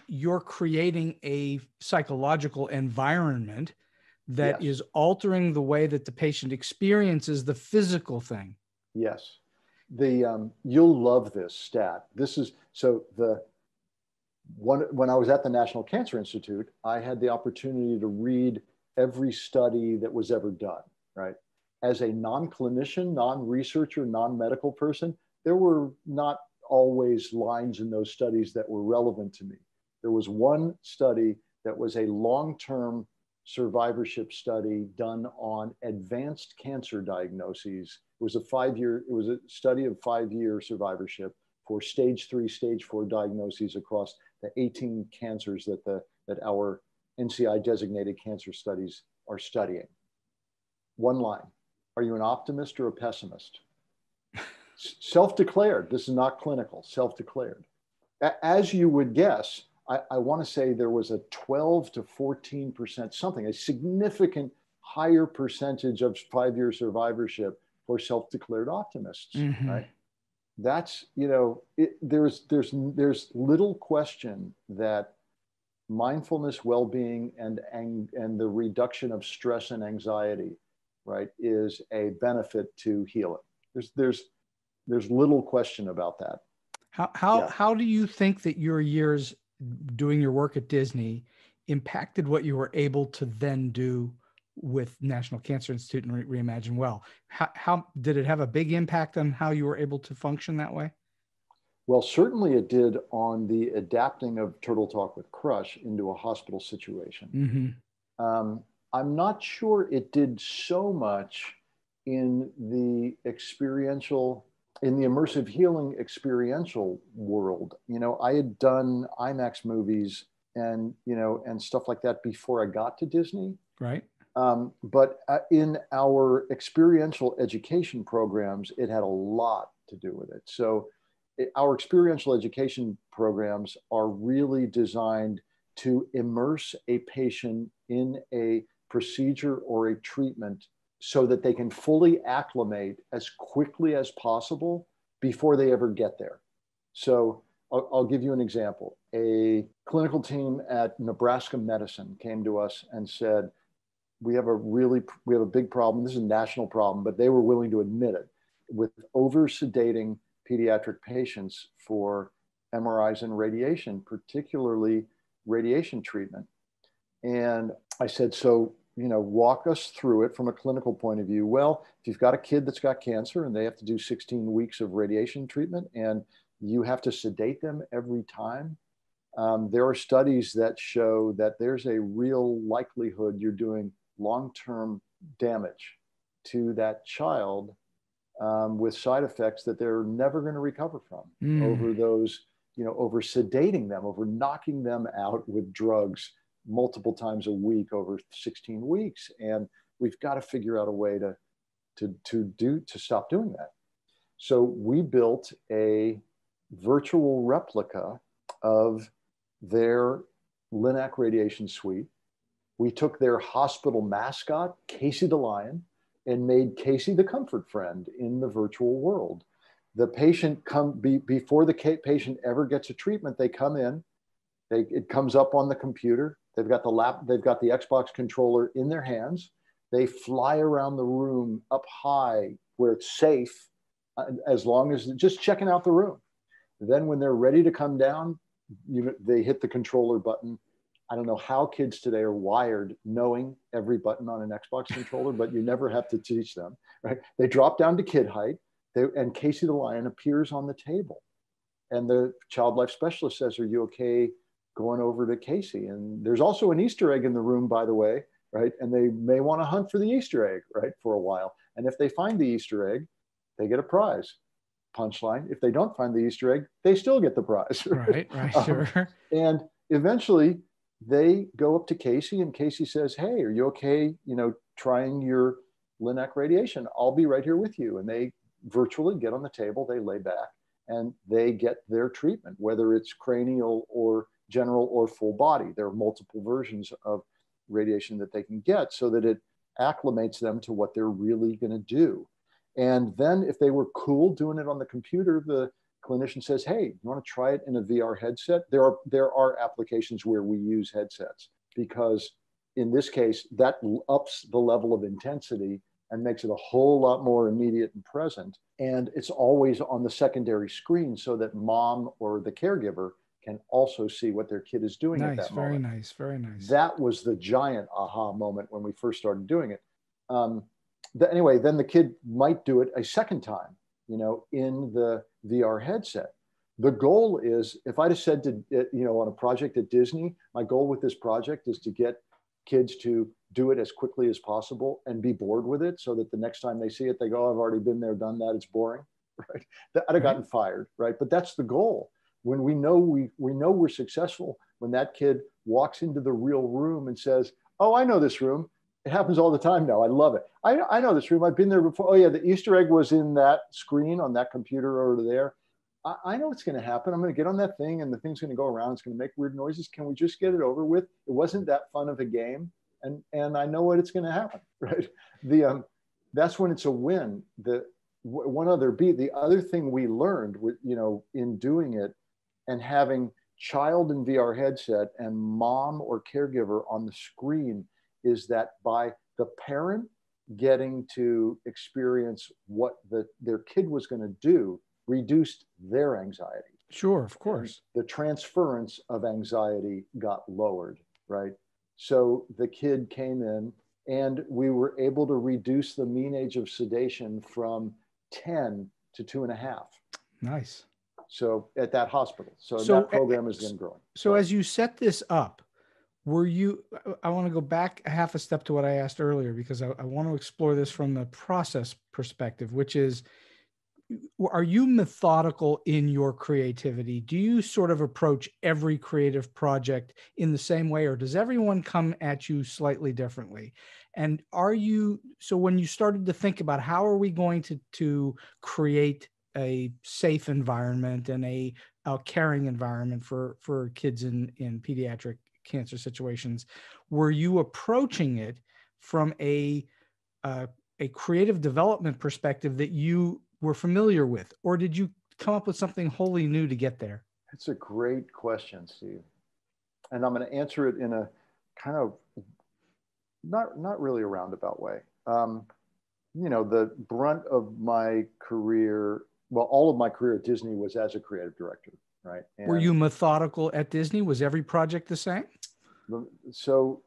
you're creating a psychological environment that is altering the way that the patient experiences the physical thing. Yes. You'll love this stat. When I was at the National Cancer Institute, I had the opportunity to read every study that was ever done, right? As a non-clinician, non-researcher, non-medical person, there were not always lines in those studies that were relevant to me. There was one study that was a long-term survivorship study done on advanced cancer diagnoses. It was a study of 5-year survivorship for stage 3, stage 4 diagnoses across the 18 cancers that our NCI designated cancer studies are studying. One line: are you an optimist or a pessimist? Self-declared. This is not clinical, self-declared. As you would guess, I want to say there was a 12 to 14%, something, a significant higher percentage of 5-year survivorship for self-declared optimists, right? That's, there's little question that mindfulness, well-being, and the reduction of stress and anxiety, right, is a benefit to healing. There's little question about that. How do you think that your years doing your work at Disney impacted what you were able to then do with National Cancer Institute and Reimagine Well? How did it have a big impact on how you were able to function that way? Well, certainly it did on the adapting of Turtle Talk with Crush into a hospital situation. I'm not sure it did so much in the immersive healing experiential world. I had done IMAX movies and stuff like that before I got to Disney. Right. But in our experiential education programs, it had a lot to do with it. So our experiential education programs are really designed to immerse a patient in a procedure or a treatment so that they can fully acclimate as quickly as possible before they ever get there. So I'll give you an example. A clinical team at Nebraska Medicine came to us and said, we have a big problem. This is a national problem, but they were willing to admit it, with over-sedating pediatric patients for MRIs and radiation, particularly radiation treatment. And I said, so, walk us through it from a clinical point of view. Well, if you've got a kid that's got cancer and they have to do 16 weeks of radiation treatment and you have to sedate them every time, There are studies that show that there's a real likelihood you're doing long-term damage to that child with side effects that they're never going to recover from over those, over sedating them, over knocking them out with drugs multiple times a week over 16 weeks. And we've got to figure out a way to stop doing that. So we built a virtual replica of their LINAC radiation suite. We took their hospital mascot, Casey the lion, and made Casey the comfort friend in the virtual world. The patient before the patient ever gets a treatment, they come in, it comes up on the computer. They've got the Xbox controller in their hands. They fly around the room up high where it's safe, as long as just checking out the room. Then when they're ready to come down, they hit the controller button. I don't know how kids today are wired knowing every button on an Xbox controller, but you never have to teach them, right? They drop down to kid height, and Casey the lion appears on the table. And the child life specialist says, "Are you okay going over to Casey?" And there's also an Easter egg in the room, by the way, right? And they may want to hunt for the Easter egg, right, for a while. And if they find the Easter egg, they get a prize. Punchline: if they don't find the Easter egg, they still get the prize. Right, sure. And eventually they go up to Casey, and Casey says, "Hey, are you okay, trying your LINAC radiation? I'll be right here with you." And they virtually get on the table, they lay back, and they get their treatment, whether it's cranial or general or full body. There are multiple versions of radiation that they can get so that it acclimates them to what they're really going to do. And then if they were cool doing it on the computer, the clinician says, "Hey, you want to try it in a VR headset?" There are applications where we use headsets, because in this case, that ups the level of intensity and makes it a whole lot more immediate and present. And it's always on the secondary screen so that mom or the caregiver can also see what their kid is doing at that moment. Very nice. That was the giant aha moment when we first started doing it. Anyway, then the kid might do it a second time, in the VR headset. The goal is, if I'd have said on a project at Disney, my goal with this project is to get kids to do it as quickly as possible and be bored with it, so that the next time they see it, they go, "Oh, I've already been there, done that. It's boring," right? I'd have gotten fired, right? But that's the goal. When we know we're successful, when that kid walks into the real room and says, "Oh, I know this room." It happens all the time now. I love it. I know this room. I've been there before. Oh yeah, the Easter egg was in that screen on that computer over there. I know what's going to happen. I'm going to get on that thing, and the thing's going to go around. It's going to make weird noises. Can we just get it over with? It wasn't that fun of a game, and I know what it's going to happen, right? That's when it's a win. One other beat. The other thing we learned, in doing it, and having child in VR headset and mom or caregiver on the screen, is that by the parent getting to experience what their kid was going to do, reduced their anxiety. Sure, of course. And the transference of anxiety got lowered, right? So the kid came in, and we were able to reduce the mean age of sedation from 10 to 2.5. Nice. So at that hospital. So that program is then growing. So as you set this up, I want to go back half a step to what I asked earlier, because I want to explore this from the process perspective, which is, are you methodical in your creativity? Do you sort of approach every creative project in the same way, or does everyone come at you slightly differently? And so when you started to think about how are we going to create a safe environment and a caring environment for kids in pediatric cancer situations, were you approaching it from a creative development perspective that you were familiar with, or did you come up with something wholly new to get there? It's a great question, Steve. And I'm going to answer it in a kind of not really a roundabout way. The brunt of my career, all of my career at Disney was as a creative director, right? And were you methodical at Disney? Was every project the same? So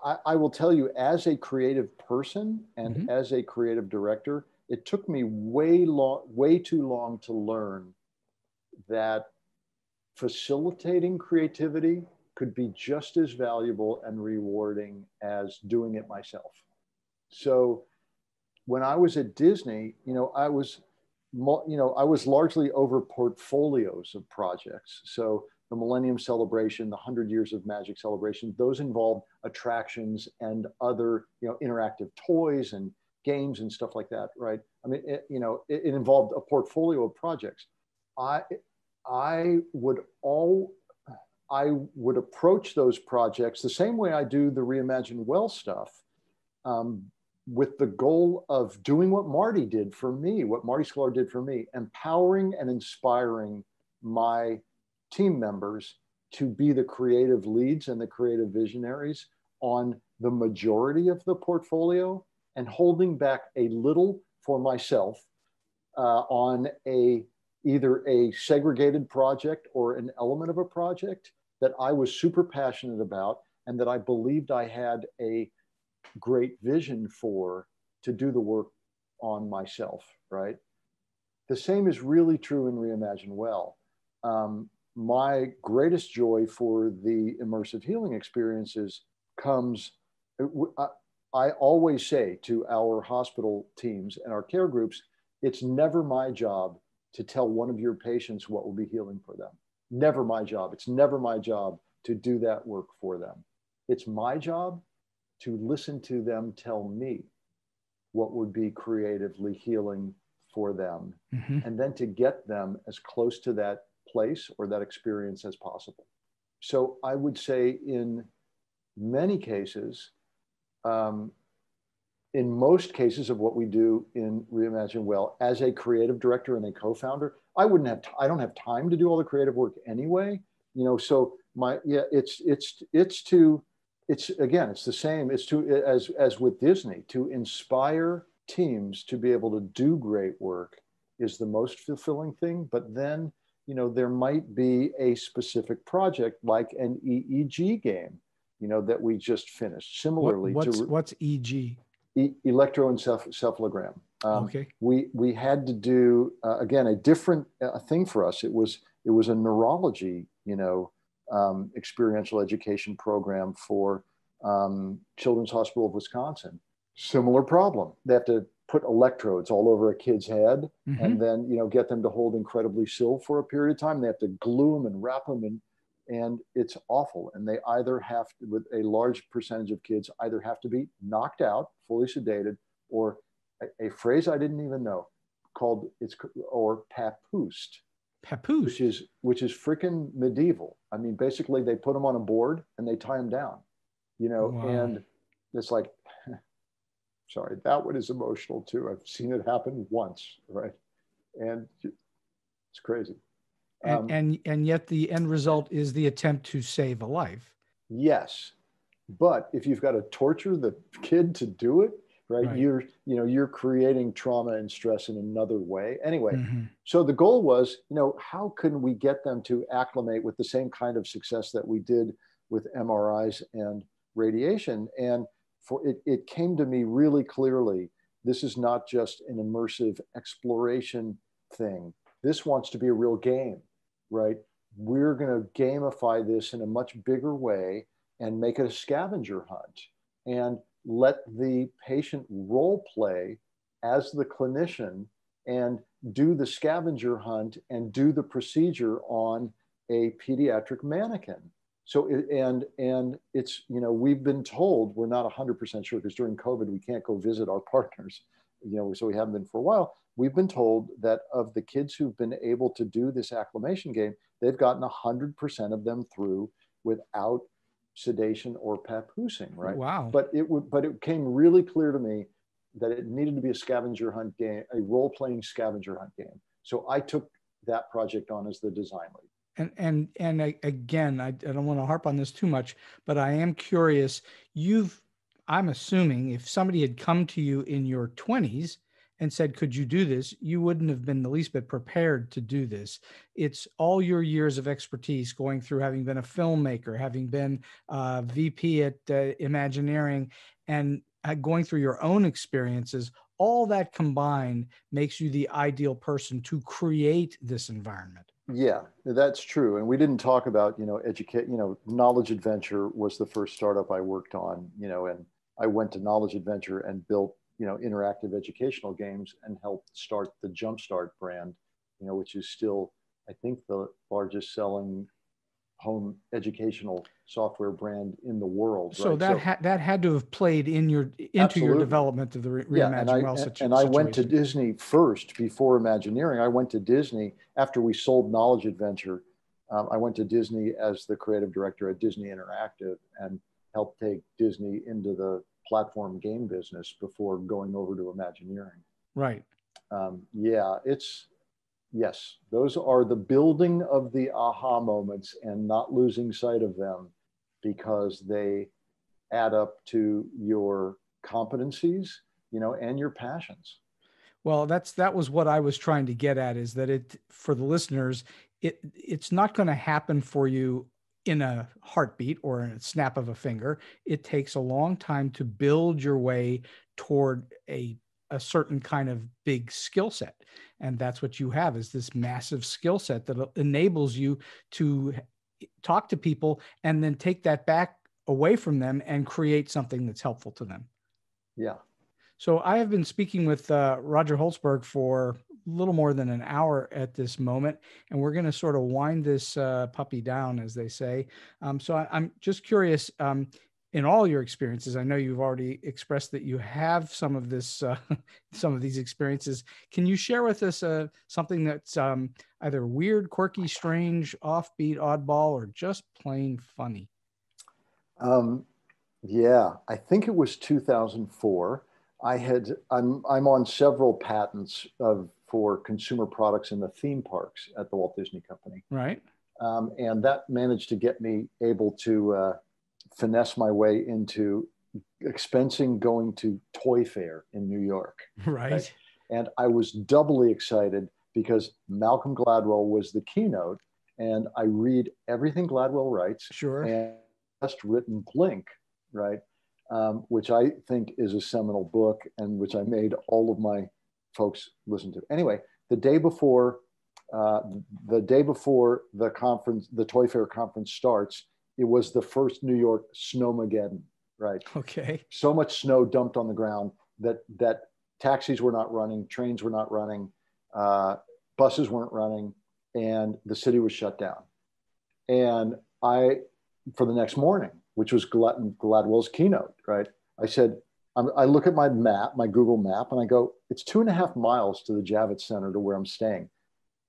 I will tell you, as a creative person and as a creative director, it took me way too long to learn that facilitating creativity could be just as valuable and rewarding as doing it myself. So when I was at Disney, I was largely over portfolios of projects. So the Millennium Celebration, the 100 Years of Magic Celebration, those involved attractions and other, interactive toys and games and stuff like that, right? I mean, it involved a portfolio of projects. I would approach those projects the same way I do the Reimagine Well stuff, with the goal of doing what Marty did for me, what Marty Sklar did for me, empowering and inspiring my team members to be the creative leads and the creative visionaries on the majority of the portfolio, and holding back a little for myself on either a segregated project or an element of a project that I was super passionate about and that I believed I had a great vision for, to do the work on myself, right? The same is really true in Reimagine Well. My greatest joy for the immersive healing experiences comes, I always say to our hospital teams and our care groups, it's never my job to tell one of your patients what will be healing for them. Never my job. It's never my job to do that work for them. It's my job to listen to them tell me what would be creatively healing for them, and then to get them as close to that place or that experience as possible. So I would say in many cases, in most cases of what we do in Reimagine Well, as a creative director and a co-founder, I don't have time to do all the creative work anyway. So it's the same. It's as with Disney, to inspire teams to be able to do great work is the most fulfilling thing. But then, there might be a specific project like an EEG game, that we just finished. Similarly, what's EG? Electroencephalogram. Okay. We had to do again a different thing for us. It was a neurology, experiential education program for Children's Hospital of Wisconsin. Similar problem. They have to put electrodes all over a kid's head, and then get them to hold incredibly still for a period of time. They have to glue them and wrap them in. And it's awful. And they either have to, with a large percentage of kids, either have to be knocked out, fully sedated, or a phrase I didn't even know or papoosed. Papoose. Which is freaking medieval. I mean, basically they put them on a board and they tie them down, wow. And it's like, sorry, that one is emotional too. I've seen it happen once, right? And it's crazy. And yet the end result is the attempt to save a life. Yes, but if you've got to torture the kid to do it, right? You're creating trauma and stress in another way. Anyway, so the goal was, how can we get them to acclimate with the same kind of success that we did with MRIs and radiation? And it came to me really clearly, this is not just an immersive exploration thing. This wants to be a real game. Right? We're going to gamify this in a much bigger way and make it a scavenger hunt and let the patient role play as the clinician and do the scavenger hunt and do the procedure on a pediatric mannequin. So, it's, we've been told, we're not 100% sure because during COVID, we can't go visit our partners, so we haven't been for a while. We've been told that of the kids who've been able to do this acclimation game, they've gotten 100% of them through without sedation or papoosing, right? Wow. But it came really clear to me that it needed to be a scavenger hunt game, a role-playing scavenger hunt game. So I took that project on as the design lead. And again, I don't want to harp on this too much, but I am curious. I'm assuming if somebody had come to you in your 20s and said, could you do this? You wouldn't have been the least bit prepared to do this. It's all your years of expertise going through, having been a filmmaker, having been VP at Imagineering, and going through your own experiences. All that combined makes you the ideal person to create this environment. Yeah, that's true. And we didn't talk about, educate, Knowledge Adventure was the first startup I worked on, and I went to Knowledge Adventure and built, interactive educational games and helped start the Jumpstart brand, which is still, I think, the largest selling home educational software brand in the world. So right? that had to have played into your Absolutely. development of the Reimagine Well situation. I went to Disney first before Imagineering. I went to Disney after we sold Knowledge Adventure. I went to Disney as the creative director at Disney Interactive and helped take Disney into the platform game business before going over to Imagineering. Right. Yes, those are the building of the aha moments and not losing sight of them because they add up to your competencies, and your passions. Well, that was what I was trying to get at, is that for the listeners, it's not going to happen for you in a heartbeat or in a snap of a finger. It takes a long time to build your way toward a certain kind of big skill set. And that's what you have, is this massive skill set that enables you to talk to people and then take that back away from them and create something that's helpful to them. Yeah. So I have been speaking with Roger Holzberg for a little more than an hour at this moment, and we're going to sort of wind this puppy down, as they say. So I'm just curious, in all your experiences, I know you've already expressed that you have some of this, some of these experiences. Can you share with us something that's either weird, quirky, strange, offbeat, oddball, or just plain funny? Yeah, I think it was 2004. I'm on several patents for consumer products in the theme parks at the Walt Disney Company. Right. And that managed to get me able to finesse my way into expensing going to Toy Fair in New York. Right. And I was doubly excited because Malcolm Gladwell was the keynote, and I read everything Gladwell writes. Sure. And just written Blink, right? Which I think is a seminal book and which I made all of my folks listen to. Anyway, the day before the conference, the Toy Fair conference starts, it was the first New York snowmageddon, right? Okay. So much snow dumped on the ground that taxis were not running, trains were not running, buses weren't running, and the city was shut down. And for the next morning, which was Gladwell's keynote, right? I said, I look at my map, my Google map, and I go, it's 2.5 miles to the Javits Center to where I'm staying.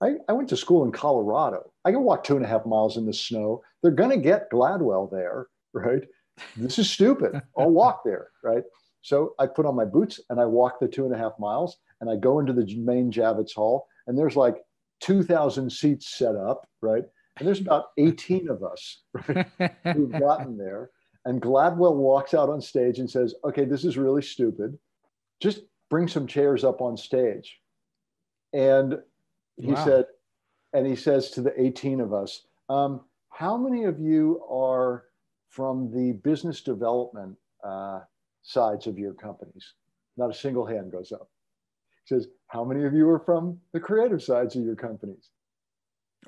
I went to school in Colorado. I can walk 2.5 miles in the snow. They're going to get Gladwell there, right? This is stupid. I'll walk there, right? So I put on my boots and I walk the 2.5 miles and I go into the main Javits Hall, and there's like 2,000 seats set up, right? And there's about 18 of us, right, who've gotten there. And Gladwell walks out on stage and says, okay, this is really stupid. Just bring some chairs up on stage. And he said, and he says to the 18 of us, how many of you are from the business development sides of your companies? Not a single hand goes up. He says, how many of you are from the creative sides of your companies?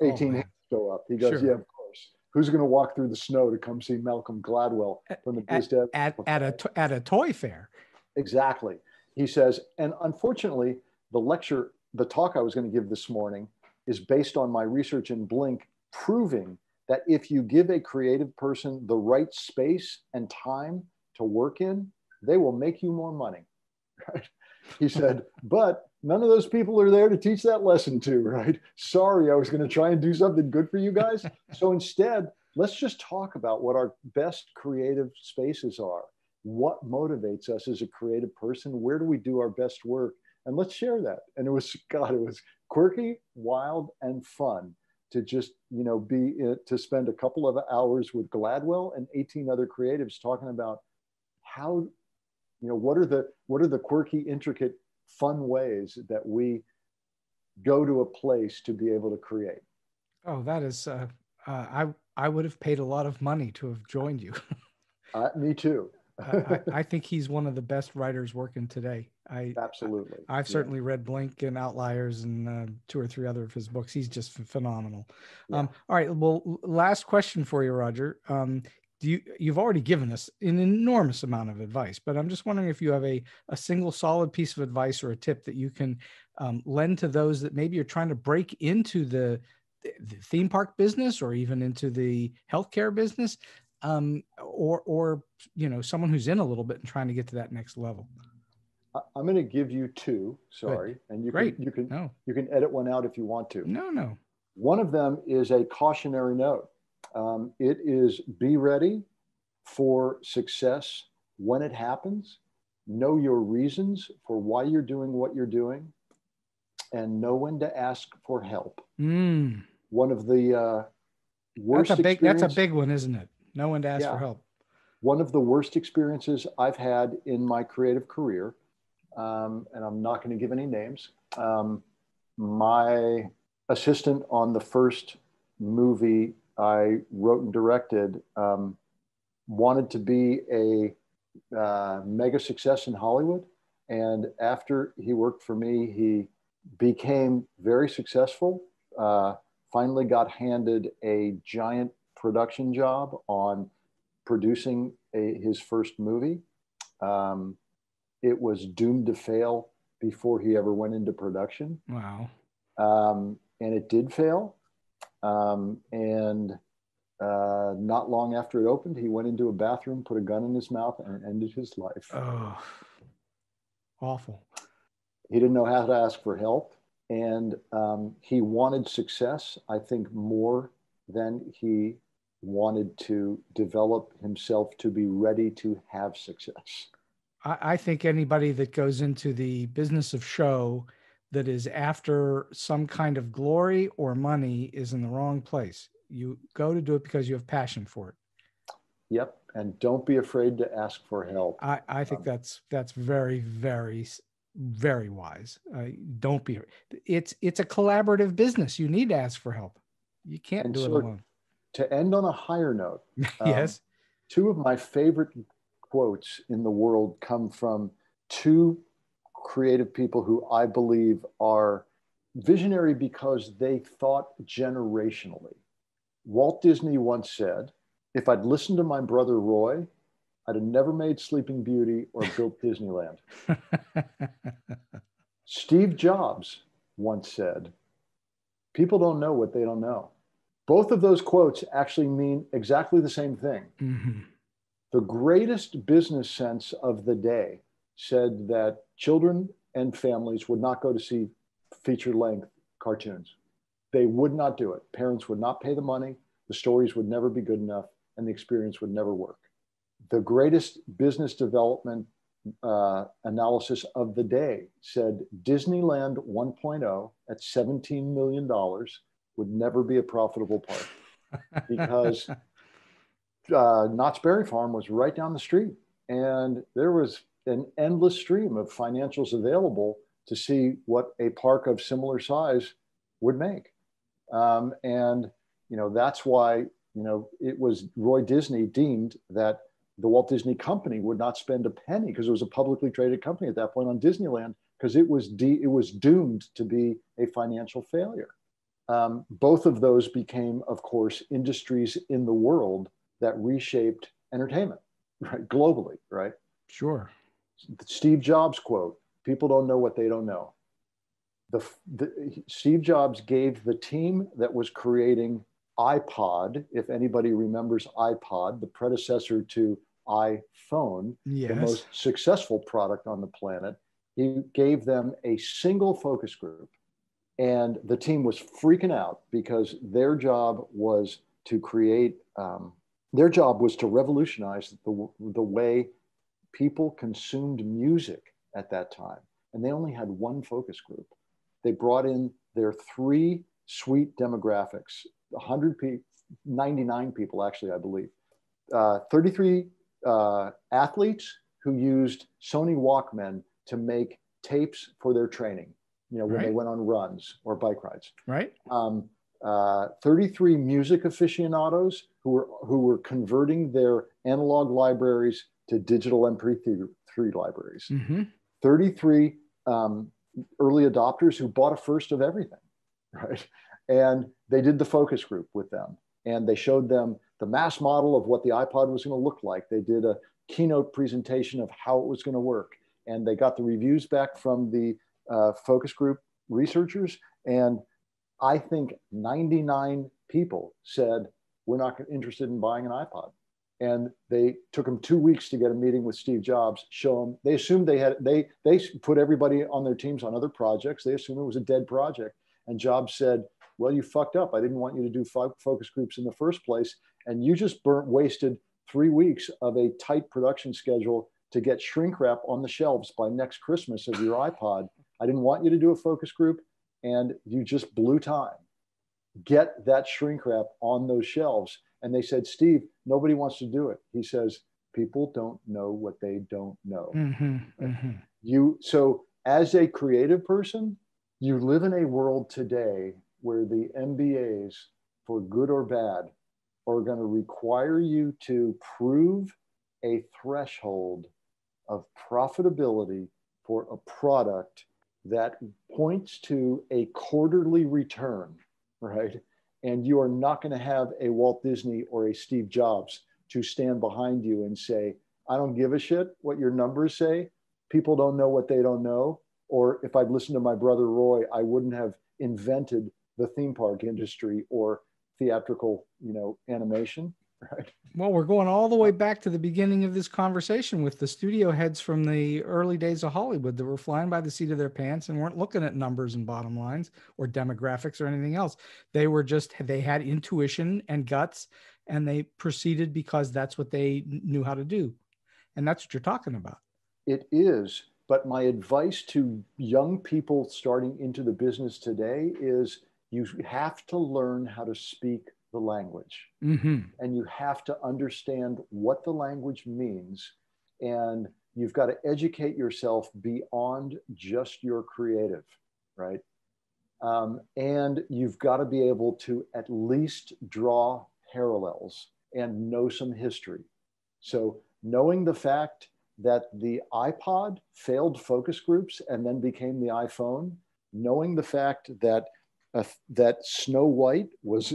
18 hands go up. He goes, sure. Yeah, of course. Who's going to walk through the snow to come see Malcolm Gladwell from the biz dev at a toy fair? Exactly. He says, and unfortunately, the talk I was going to give this morning is based on my research in Blink, proving that if you give a creative person the right space and time to work in, they will make you more money. Right? He said, but none of those people are there to teach that lesson to, right? Sorry, I was going to try and do something good for you guys. So instead, let's just talk about what our best creative spaces are. What motivates us as a creative person? Where do we do our best work? And let's share that. And it was quirky, wild, and fun to just, to spend a couple of hours with Gladwell and 18 other creatives talking about how, what are the quirky, intricate, fun ways that we go to a place to be able to create. Oh, that is, I would have paid a lot of money to have joined you. Me too. I think he's one of the best writers working today. Absolutely. I've certainly read Blink and Outliers and 2 or 3 other of his books. He's just phenomenal. Yeah. All right. Well, last question for you, Roger. You've already given us an enormous amount of advice, but I'm just wondering if you have a single solid piece of advice or a tip that you can lend to those that maybe are trying to break into the theme park business or even into the healthcare business, or someone who's in a little bit and trying to get to that next level. I'm going to give you 2. Sorry, Good. and you can edit one out if you want to. No. One of them is a cautionary note. It is be ready for success when it happens. Know your reasons for why you're doing what you're doing, and know when to ask for help. One of the worst that's a big one, isn't it? Know when to ask for help. One of the worst experiences I've had in my creative career, and I'm not going to give any names. My assistant on the first movie I wrote and directed wanted to be a mega success in Hollywood. And after he worked for me, he became very successful, finally got handed a giant production job on producing his first movie. It was doomed to fail before he ever went into production. Wow. And it did fail. Not long after it opened, he went into a bathroom, put a gun in his mouth, and ended his life. Oh, awful. He didn't know how to ask for help. And he wanted success, I think, more than he wanted to develop himself to be ready to have success. I think anybody that goes into the business of show that is after some kind of glory or money is in the wrong place. You go to do it because you have passion for it. Yep. And don't be afraid to ask for help. I think that's very, very, very wise. Don't be. It's a collaborative business. You need to ask for help. You can't do it alone. To end on a higher note, yes. 2 of my favorite quotes in the world come from 2 creative people who I believe are visionary because they thought generationally. Walt Disney once said, "If I'd listened to my brother Roy, I'd have never made Sleeping Beauty or built Disneyland." Steve Jobs once said, "People don't know what they don't know." Both of those quotes actually mean exactly the same thing. Mm-hmm. The greatest business sense of the day said that children and families would not go to see feature-length cartoons. They would not do it. Parents would not pay the money. The stories would never be good enough, and the experience would never work. The greatest business development analysis of the day said Disneyland 1.0 at $17 million would never be a profitable park because Knott's Berry Farm was right down the street, and there was an endless stream of financials available to see what a park of similar size would make. That's why, it was Roy Disney deemed that the Walt Disney Company would not spend a penny, because it was a publicly traded company at that point, on Disneyland, because it was doomed to be a financial failure. Both of those became, of course, industries in the world that reshaped entertainment, right? Globally, right? Sure. The Steve Jobs quote, "People don't know what they don't know." Steve Jobs gave the team that was creating iPod, if anybody remembers iPod, the predecessor to iPhone, yes, the most successful product on the planet, he gave them a single focus group. And the team was freaking out because their job was to revolutionize the way people consumed music at that time. And they only had one focus group. They brought in their 3 sweet demographics, 100 people, 99 people, actually, I believe. 33 athletes who used Sony Walkman to make tapes for their training, when they went on runs or bike rides. Right. 33 music aficionados who were converting their analog libraries to digital MP3 libraries. Mm-hmm. 33 early adopters who bought a first of everything, right? And they did the focus group with them. And they showed them the mass model of what the iPod was going to look like. They did a keynote presentation of how it was going to work. And they got the reviews back from the focus group researchers. And I think 99 people said, we're not interested in buying an iPod. And they took them 2 weeks to get a meeting with Steve Jobs, show them. They assumed they put everybody on their teams on other projects. They assumed it was a dead project. And Jobs said, well, you fucked up. I didn't want you to do focus groups in the first place. And you just wasted 3 weeks of a tight production schedule to get shrink wrap on the shelves by next Christmas of your iPod. I didn't want you to do a focus group, and you just blew time. Get that shrink wrap on those shelves. And they said, Steve, nobody wants to do it. He says, people don't know what they don't know. Mm-hmm, mm-hmm. So as a creative person, you live in a world today where the MBAs, for good or bad, are going to require you to prove a threshold of profitability for a product that points to a quarterly return, right? And you are not going to have a Walt Disney or a Steve Jobs to stand behind you and say, I don't give a shit what your numbers say. People don't know what they don't know. Or if I'd listened to my brother Roy, I wouldn't have invented the theme park industry or theatrical, animation, right? Well, we're going all the way back to the beginning of this conversation with the studio heads from the early days of Hollywood that were flying by the seat of their pants and weren't looking at numbers and bottom lines or demographics or anything else. They had intuition and guts, and they proceeded because that's what they knew how to do. And that's what you're talking about. It is. But my advice to young people starting into the business today is you have to learn how to speak the language. Mm-hmm. And you have to understand what the language means. And you've got to educate yourself beyond just your creative, right? And you've got to be able to at least draw parallels and know some history. So knowing the fact that the iPod failed focus groups and then became the iPhone, knowing the fact that that Snow White was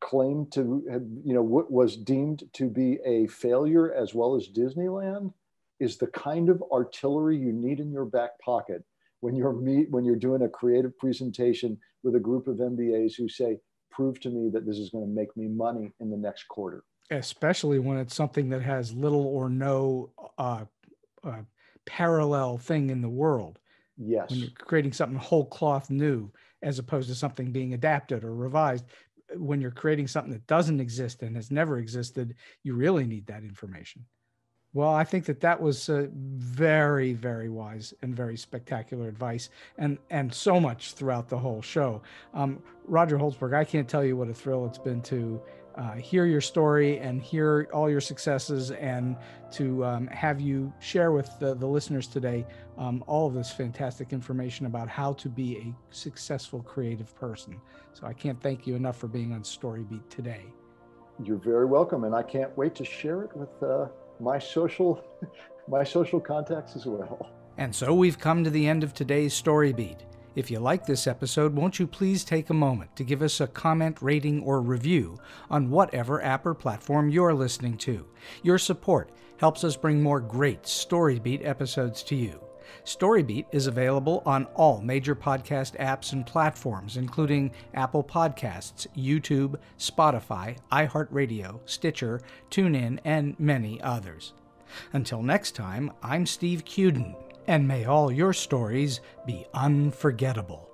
claimed to have, was deemed to be a failure as well as Disneyland, is the kind of artillery you need in your back pocket when you're doing a creative presentation with a group of MBAs who say, prove to me that this is going to make me money in the next quarter. Especially when it's something that has little or no parallel thing in the world. Yes. When you're creating something whole cloth new, as opposed to something being adapted or revised. When you're creating something that doesn't exist and has never existed, you really need that information. Well, I think that was very, very wise and very spectacular advice, and so much throughout the whole show. Roger Holzberg, I can't tell you what a thrill it's been to hear your story and hear all your successes, and to have you share with the listeners today all of this fantastic information about how to be a successful creative person. So I can't thank you enough for being on StoryBeat today. You're very welcome, and I can't wait to share it with my social contacts as well. And so we've come to the end of today's StoryBeat. If you like this episode, won't you please take a moment to give us a comment, rating, or review on whatever app or platform you're listening to. Your support helps us bring more great StoryBeat episodes to you. StoryBeat is available on all major podcast apps and platforms, including Apple Podcasts, YouTube, Spotify, iHeartRadio, Stitcher, TuneIn, and many others. Until next time, I'm Steve Cuden, and may all your stories be unforgettable.